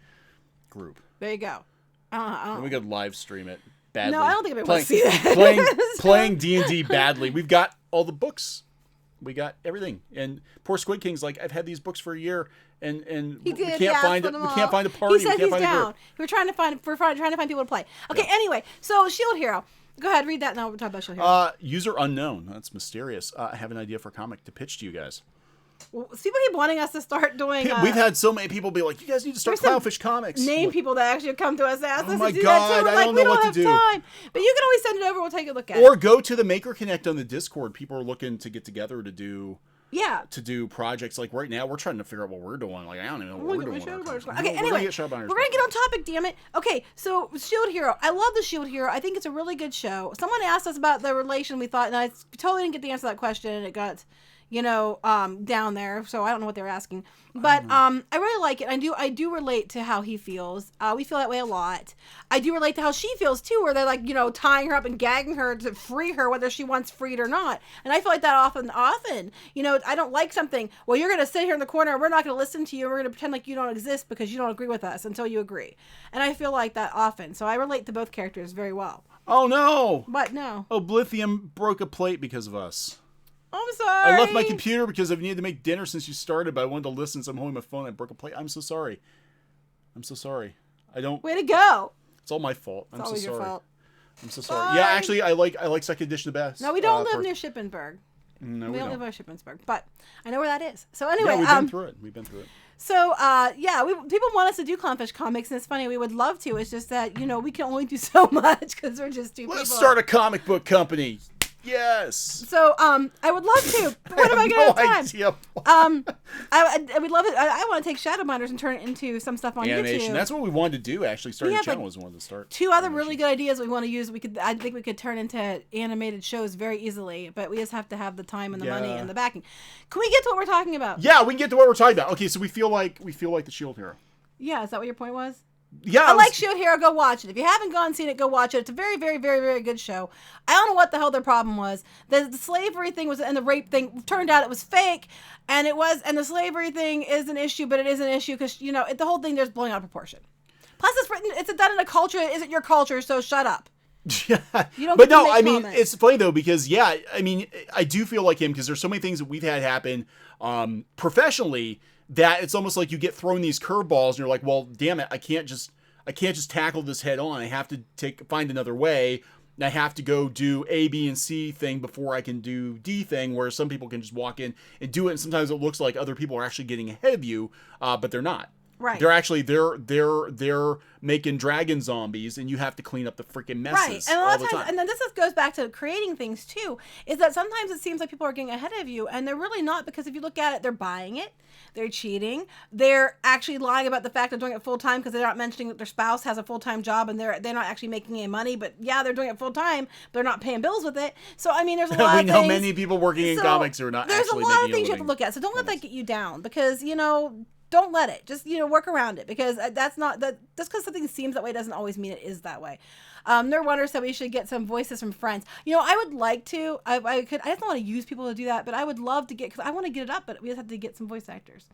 group. There you go. And we could live stream it. Badly. No, I don't think anybody wants to see that. Playing D&D badly. We've got all the books. We got everything. And poor Squid King's like, I've had these books for a year, and we can't find it. We can't find a party. He said he's down. We're trying to find people to play. Okay, anyway, so Shield Hero. Go ahead, read that now. We'll talk about Shield Hero. User unknown. That's mysterious. I have an idea for a comic to pitch to you guys. Well, people keep wanting us to start doing. We've had so many people be like, "You guys need to start Clownfish comics." Name people that actually come to us and ask us my to do God, that too. We're I like, don't we know don't what have to do. time. But you can always send it over. We'll take a look at it. Or go to the Maker Connect on the Discord. People are looking to get together to do. Yeah. To do projects like right now, we're trying to figure out what we're doing. Like I don't even know what we're doing. Okay, anyway, we're gonna get on topic. Damn it. Okay, so Shield Hero. I love the Shield Hero. I think it's a really good show. Someone asked us about the relation. We thought, and I totally didn't get the answer to that question, and it got, down there. So I don't know what they were asking, but I really like it. I do relate to how he feels. We feel that way a lot. I do relate to how she feels too, where they're like, tying her up and gagging her to free her, whether she wants freed or not. And I feel like that often. I don't like something. Well, you're going to sit here in the corner and we're not going to listen to you. And we're going to pretend like you don't exist because you don't agree with us until you agree. And I feel like that often. So I relate to both characters very well. Oh no! What? No. Oblivion broke a plate because of us. I'm sorry. I left my computer because I've needed to make dinner since you started, but I wanted to listen, so I'm holding my phone. I broke a plate. I'm so sorry. I don't. Way to go. It's all my fault. It's always your fault. I'm so sorry. Yeah, actually, I like second edition the best. No, we don't live near Shippensburg. No, we don't live near Shippensburg, but I know where that is. So anyway, we've been through it. So people want us to do Clownfish comics, and it's funny. We would love to. It's just that we can only do so much because we're just two people. Let's start a comic book company. Yes. So I would love to. But what am I going to have time? I would love it. I want to take Shadowminders and turn it into some stuff on animation. YouTube. That's what we wanted to do. Actually, starting the channel was one to start. Two other really good ideas we want to use. I think we could turn into animated shows very easily, but we just have to have the time and the money and the backing. Can we get to what we're talking about? Yeah, we can get to what we're talking about. Okay, so we feel like the Shield Hero. Yeah, is that what your point was? Yeah, I like Shield Hero. Go watch it. If you haven't gone and seen it, go watch it. It's a very, very, very, very good show. I don't know what the hell their problem was. The slavery thing and the rape thing turned out it was fake, and the slavery thing is an issue, but it is an issue because the whole thing there's blowing out of proportion. Plus, it's done in a culture that isn't your culture, so shut up. Yeah, you don't. But no, I mean it's funny though because I do feel like him because there's so many things that we've had happen professionally. That it's almost like you get thrown these curveballs and you're like, well, damn it, I can't just tackle this head on. I have to find another way. I have to go do A, B, and C thing before I can do D thing, where some people can just walk in and do it. And sometimes it looks like other people are actually getting ahead of you, but they're not. Right. They're actually they're making dragon zombies, and you have to clean up the freaking messes right. And a lot all of the times, time. and then this goes back to creating things too. Is that sometimes it seems like people are getting ahead of you, and they're really not, because if you look at it, they're buying it, they're cheating, they're actually lying about the fact they're doing it full time because they're not mentioning that their spouse has a full time job and they're not actually making any money. But yeah, they're doing it full time, but they're not paying bills with it. So I mean, there's a lot We of know things. many people working in comics who are not There's actually a lot making of things a you have to living. look at. So don't let that get you down, because don't let it. Just work around it, because that's not that. Just because something seems that way doesn't always mean it is that way. Nerd Wonder said we should get some voices from Friends. I would like to. I could. I don't want to use people to do that, but I would love to get, because I want to get it up. But we just have to get some voice actors.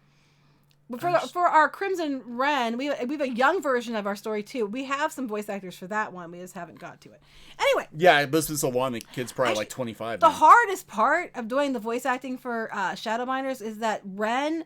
But for our Crimson Wren, we have a young version of our story too. We have some voice actors for that one. We just haven't got to it. Anyway. Yeah, this is the one. The kid's probably like 25. The hardest part of doing the voice acting for Shadowbinders is that Wren,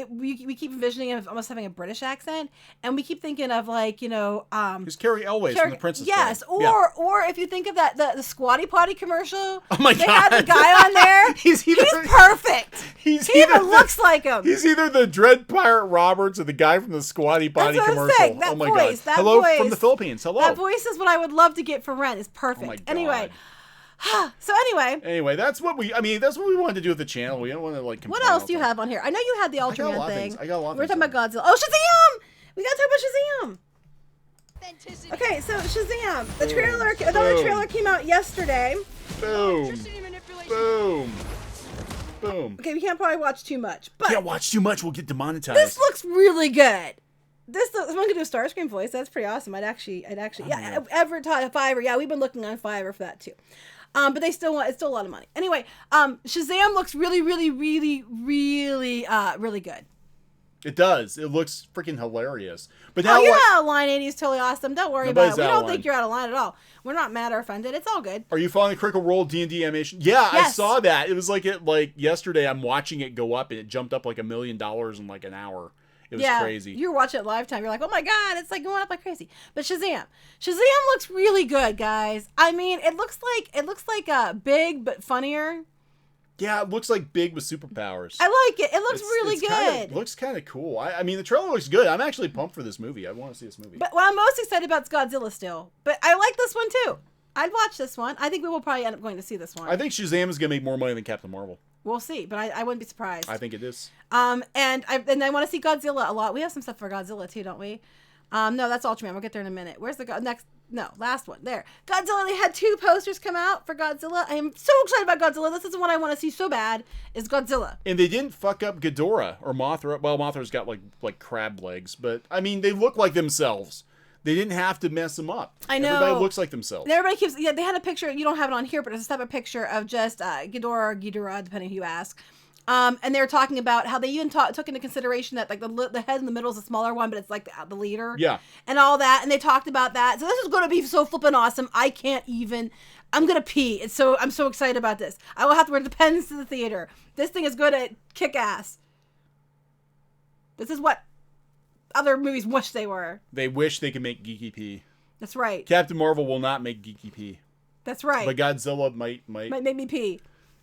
we keep envisioning him almost having a British accent, and we keep thinking of Who's Carrie Elways from The Princess Yes, Bride. or if you think of the Squatty Potty commercial. Oh my they God. had the guy on there. He's perfect. He even looks like him. He's either the Dread Pirate Roberts or the guy from the Squatty Potty That's what I'm commercial. saying. That oh my voice, God! that Hello voice, from the Philippines. Hello. That voice is what I would love to get for Ren. It's perfect. Oh my God. Anyway, that's what we wanted to do with the channel. We don't want to like. What else do you have on here? I know you had the Ultraman thing. I got a lot of We're things talking about Godzilla. Oh, Shazam! We gotta talk about Shazam. Okay, so Shazam. The trailer came out yesterday. Boom. Boom. Boom. Okay, we can't probably watch too much, but Can't watch too much. We'll get demonetized. this looks really good. Someone could do a Starscream voice. That's pretty awesome. I'd actually, Everett, Fiverr. Yeah, we've been looking on Fiverr for that too. But it's still a lot of money. Anyway, Shazam looks really, really, really, really, really good. It does. It looks freaking hilarious. But now you're not out of line. 80 is totally awesome. Don't worry Nobody's about it. We out of don't think line. you're out of line at all. We're not mad or offended. It's all good. Are you following the Critical Role D&D animation? Yeah, Yes. I saw that. It was like yesterday. I'm watching it go up, and it jumped up like $1 million in like an hour. It was crazy. You were watching it live time. You're like, oh my God, it's like going up like crazy. But Shazam looks really good, guys. I mean, it looks like big but funnier. Yeah, it looks like Big with superpowers. I like it. It looks really good. Looks kind of cool. I mean, the trailer looks good. I'm actually pumped for this movie. I want to see this movie. But what I'm most excited about is Godzilla still. But I like this one too. I'd watch this one. I think we will probably end up going to see this one. I think Shazam is going to make more money than Captain Marvel. We'll see, but I wouldn't be surprised. I think it is. And I want to see Godzilla a lot. We have some stuff for Godzilla too, don't we? No, that's Ultraman. We'll get there in a minute. Where's the next? No, last one. There. Godzilla. They had 2 posters come out for Godzilla. I am so excited about Godzilla. This is the one I want to see so bad. Is Godzilla. And they didn't fuck up Ghidorah or Mothra. Well, Mothra's got like crab legs, but I mean, they look like themselves. They didn't have to mess them up. I know. Everybody looks like themselves. And everybody keeps. Yeah, they had a picture. You don't have it on here, but it's a separate picture of just Ghidorah or Ghidorah, depending who you ask. And they were talking about how they even took into consideration that like the head in the middle is a smaller one, but it's like the leader. Yeah. And all that. And they talked about that. So this is going to be so flippin' awesome. I'm going to pee. I'm so excited about this. I will have to wear the pens to the theater. This thing is going to kick ass. This is what other movies wish they were. They wish they could make Geeky P. That's right. Captain Marvel will not make Geeky P. That's right. But Godzilla might make me pee.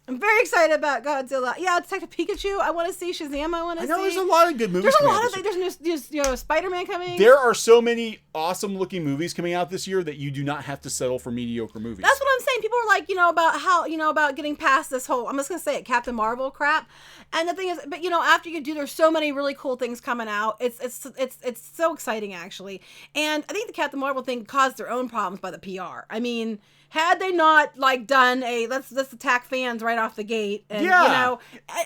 I'm very excited about Godzilla. Yeah, Detective Pikachu. I want to see Shazam. I want to see. I know there's a lot of good movies. There's a lot of things. There's Spider-Man coming. There are so many awesome-looking movies coming out this year that you do not have to settle for mediocre movies. That's what I'm saying. People are like, about getting past this whole, I'm just gonna say it, Captain Marvel crap. And the thing is, but after you do, there's so many really cool things coming out. It's so exciting actually. And I think the Captain Marvel thing caused their own problems by the PR. I mean, had they not done a let's attack fans right off the gate, and I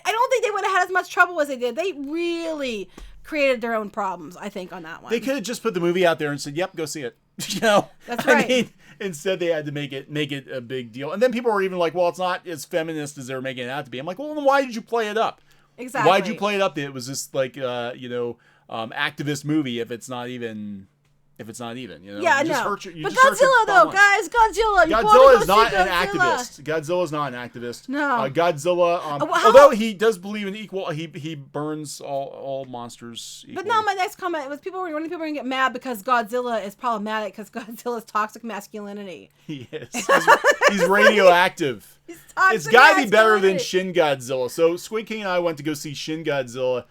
don't think they would have had as much trouble as they did. They really created their own problems, I think, on that one. They could have just put the movie out there and said, "Yep, go see it." That's right. I mean, instead they had to make it a big deal, and then people were even like, "Well, it's not as feminist as they were making it out to be." I'm like, "Well, then why did you play it up? Exactly. Why did you play it up that it was this activist movie if it's not even." Yeah, you just no. hurt your, you but just hurt your Godzilla, though, bottom line. guys, Godzilla. Godzilla is not an activist. Godzilla's not an activist. No. Godzilla, although he does believe in equal, he burns all monsters equally. But no, my next comment was people were going to get mad because Godzilla is problematic because Godzilla's toxic masculinity. He is. He's radioactive. He's toxic. It's got to be better than Shin Godzilla. So Squid King and I went to go see Shin Godzilla.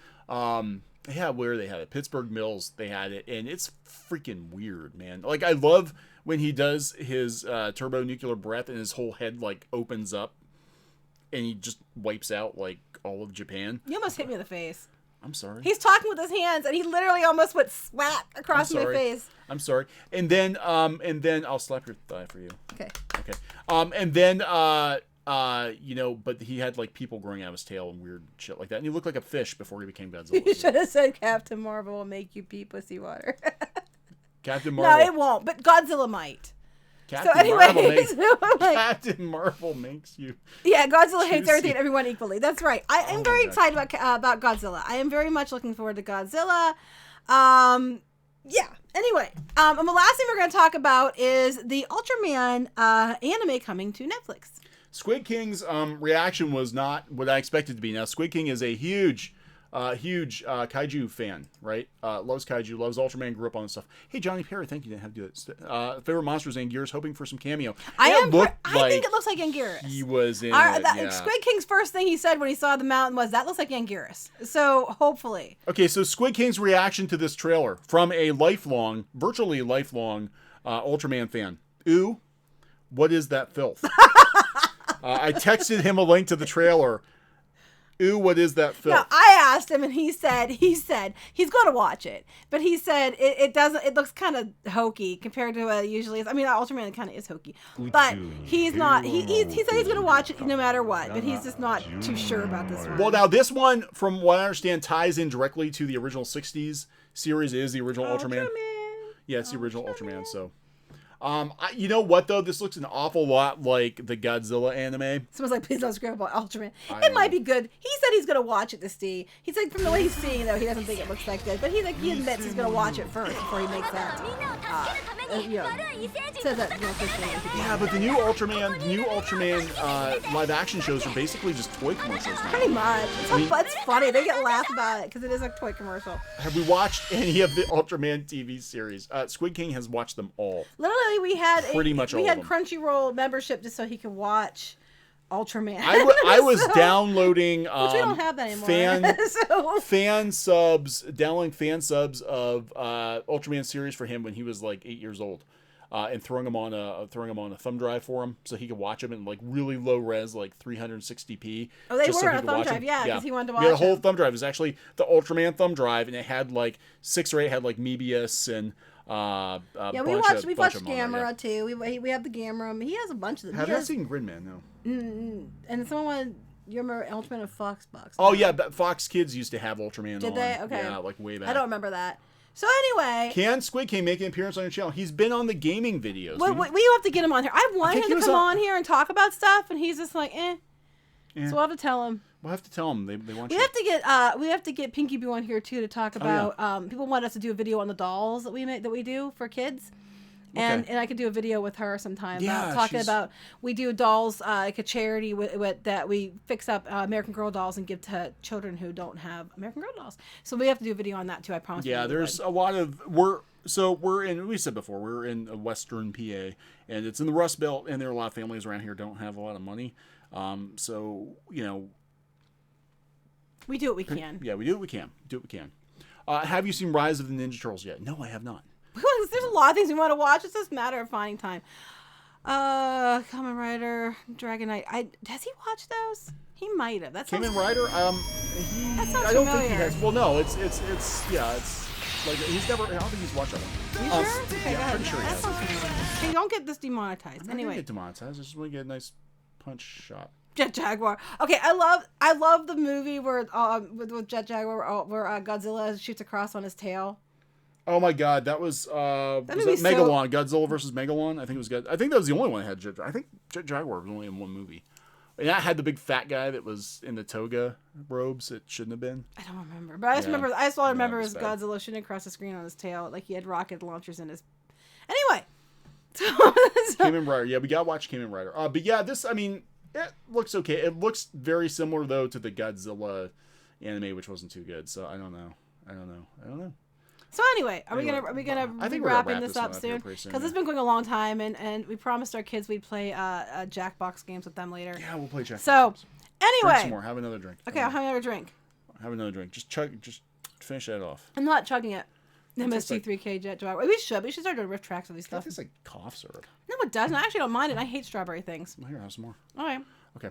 Yeah, where they had it. Pittsburgh Mills, they had it. And it's freaking weird, man. Like, I love when he does his turbonuclear breath and his whole head, like, opens up. And he just wipes out, like, all of Japan. You almost hit me in the face. I'm sorry. He's talking with his hands, and he literally almost went smack across my face. I'm sorry. And then I'll slap your thigh for you. Okay. Okay. And then you know, but he had like people growing out of his tail and weird shit like that, and he looked like a fish before he became Godzilla. You should have said Captain Marvel will make you pee pussy water. Captain Marvel. No, it won't, but Godzilla might. Captain Marvel makes you. Yeah, Godzilla hates everything and everyone equally. That's right. I am very excited about Godzilla. I am very much looking forward to Godzilla. Yeah. Anyway, and the last thing we're going to talk about is the Ultraman anime coming to Netflix. Squid King's reaction was not what I expected to be. Now, Squid King is a huge kaiju fan, right? Loves kaiju, loves Ultraman, grew up on this stuff. Hey, Johnny Perry, thank you. Didn't have to do this. Favorite monsters, Anguirus, hoping for some cameo. I think it looks like Anguirus. He was in Squid King's first thing he said when he saw the mountain was, that looks like Anguirus. So, hopefully. Okay, so Squid King's reaction to this trailer from a virtually lifelong Ultraman fan. Ooh, what is that filth? I texted him a link to the trailer. Ooh, what is that film? No, I asked him, and he said he's going to watch it, but he said it looks kind of hokey compared to what it usually is. I mean, Ultraman kind of is hokey, but he's not. He said he's going to watch it no matter what, but he's just not too sure about this one. Well, now this one, from what I understand, ties in directly to the original '60s series. It is the original Ultraman. Yeah, it's the original Ultraman. So. You know what though? This looks an awful lot like the Godzilla anime. Someone's like, please don't screw up about Ultraman. It might be good. He said he's gonna watch it to see. He's like, from the way he's seeing though, he doesn't think it looks that good. But he admits he's gonna watch it first before he makes that. Says that. Yeah, but the new Ultraman live action shows are basically just toy commercials now. Pretty much. It's funny. They get laughed about it because it is a toy commercial. Have we watched any of the Ultraman TV series? Squid King has watched them all. Literally, we had Crunchyroll membership just so he could watch Ultraman. I was downloading which we don't have that anymore. downloading fan subs of Ultraman series for him when he was like 8 years old, and throwing them on a thumb drive for him so he could watch them in like really low res, like 360p. Oh, they were on a thumb drive, yeah, because he wanted to watch. Yeah, the whole thumb drive is actually the Ultraman thumb drive, and it had like 6 or 8 had like Mebius and. We watched Gamera too. We have the Gamera. He has a bunch of them. Have you seen Gridman? No. And someone, you remember Ultraman of Foxbox? Oh yeah, but Fox Kids used to have Ultraman. Did they? Okay. Yeah, like way back. I don't remember that. So anyway, can Squid King make an appearance on your channel? He's been on the gaming videos. Well, we have to get him on here. I want him to come on here and talk about stuff, and he's just like, eh. So we'll have to tell him. We'll have to tell them they want. We have to get Pinky Boo on here too to talk about. People want us to do a video on the dolls that we do for kids, and I could do a video with her sometime talking about we do dolls like a charity that we fix up American Girl dolls and give to children who don't have American Girl dolls. So we have to do a video on that too. I promise. Yeah, there's a lot of we said before we're in Western PA, and it's in the Rust Belt, and there are a lot of families around here don't have a lot of money. So you know. We do what we can. Yeah, we do what we can. Have you seen Rise of the Ninja Turtles yet? No, I have not. There's a lot of things we want to watch. It's just a matter of finding time. Kamen Rider, Dragon Knight. Has he watched those? He might have. That's Kamen Rider. I don't think he has. Well, no, it's like he's never. I don't think he's watched that one. You sure? Okay, yeah, pretty sure he has. Okay, don't get this demonetized. I'm not gonna get demonetized. I just want to get a nice punch shot. Jet Jaguar. Okay, I love the movie where with Jet Jaguar where Godzilla shoots across on his tail. Oh my God, that was Megalon, Godzilla versus Megalon. I think it was good. I think that was the only one that had Jet. I think Jet Jaguar was only in one movie. And that had the big fat guy that was in the toga robes. It shouldn't have been. I don't remember, but I just remember was Godzilla shooting across the screen on his tail, like he had rocket launchers in his. Anyway, Kamen Rider. Yeah, we gotta watch Kamen Rider. But yeah, it looks okay. It looks very similar though to the Godzilla anime, which wasn't too good. So I don't know. So anyway, are we gonna be wrapping this up soon? Because it's been going a long time, and we promised our kids we'd play Jackbox games with them later. Yeah, we'll play Jackbox. So anyway, drink some more. Have another drink. Okay, I'll have another drink. Have another drink. Just chug. Just finish that off. I'm not chugging it. tastes MST3K Jet Dry. We should start doing riff tracks of these That stuff. tastes like cough syrup. No, it doesn't. I actually don't mind it. I hate strawberry things. Well, here, have some more. All right. Okay.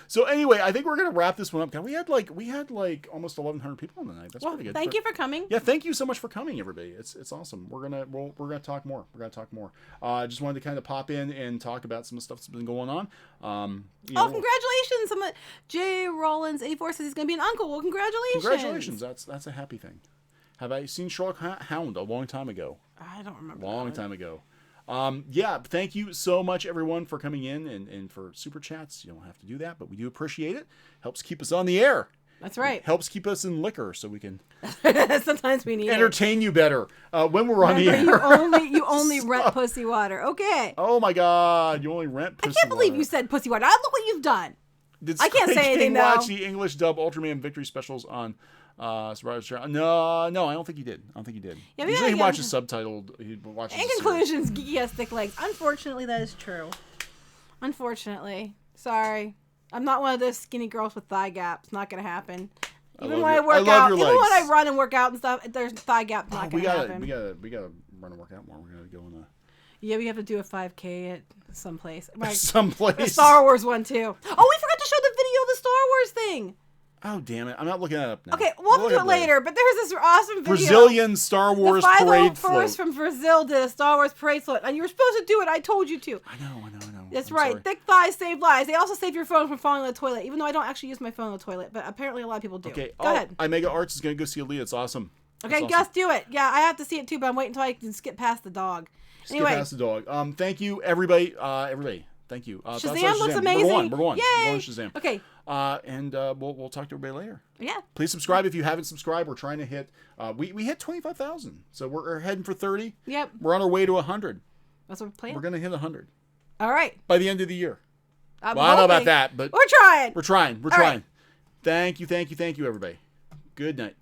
So anyway, I think we're gonna wrap this one up. God, we had like almost 1,100 people on the night. That's pretty good. Thank you for coming. Yeah, thank you so much for coming, everybody. It's awesome. We're gonna talk more. I just wanted to kind of pop in and talk about some of the stuff that's been going on. Congratulations! Jay Rollins 84 says he's gonna be an uncle. Well, congratulations. Congratulations. That's a happy thing. Have I seen Sherlock Hound a long time ago? I don't remember. Long time ago. Yeah, thank you so much, everyone, for coming in and for super chats. You don't have to do that, but we do appreciate it. Helps keep us on the air. That's right. It helps keep us in liquor so we can sometimes we need entertain you better when we're on the air. You only rent pussy water. Okay. Oh my God, you only rent pussy water. I can't believe you said pussy water. Look what you've done. I can't say anything though. Watch the English dub Ultraman Victory specials on Survivor's Channel. No, I don't think he did. Yeah, usually he watches subtitled. He watches. In conclusions, Geeky has thick legs. Unfortunately, that is true. Unfortunately, sorry, I'm not one of those skinny girls with thigh gaps. Not gonna happen. Even when I work out, even when I run and work out and stuff, there's thigh gaps. Not gonna happen. We gotta run and work out more. We're gonna go in a. Yeah, we have to do a 5K at someplace. Someplace. A Star Wars one too. Oh, we forgot to show the video of the Star Wars thing. Oh, damn it. I'm not looking that up now. Okay, we'll do it later, but there's this awesome video. Brazilian Star Wars parade float. The 501st from Brazil did a Star Wars parade float, and you were supposed to do it. I told you to. I know. That's right. Sorry. Thick thighs save lives. They also save your phone from falling in the toilet, even though I don't actually use my phone in the toilet, but apparently a lot of people do. Okay, go ahead. Imega Arts is going to go see Aaliyah. It's awesome. Okay, Gus, do it. Yeah, I have to see it too, but I'm waiting until I can skip past the dog. Skip past the dog. Thank you, everybody. Thank you. Shazam looks amazing. Number one. Yay! We're on Shazam. Okay. And we'll talk to everybody later. Yeah. Please subscribe if you haven't subscribed. We're trying to hit. We hit 25,000, so we're heading for 30. Yep. We're on our way to 100. That's what we're playing. We're gonna hit 100. All right. By the end of the year. I don't know about that, but we're trying. We're trying. Right. Thank you, everybody. Good night.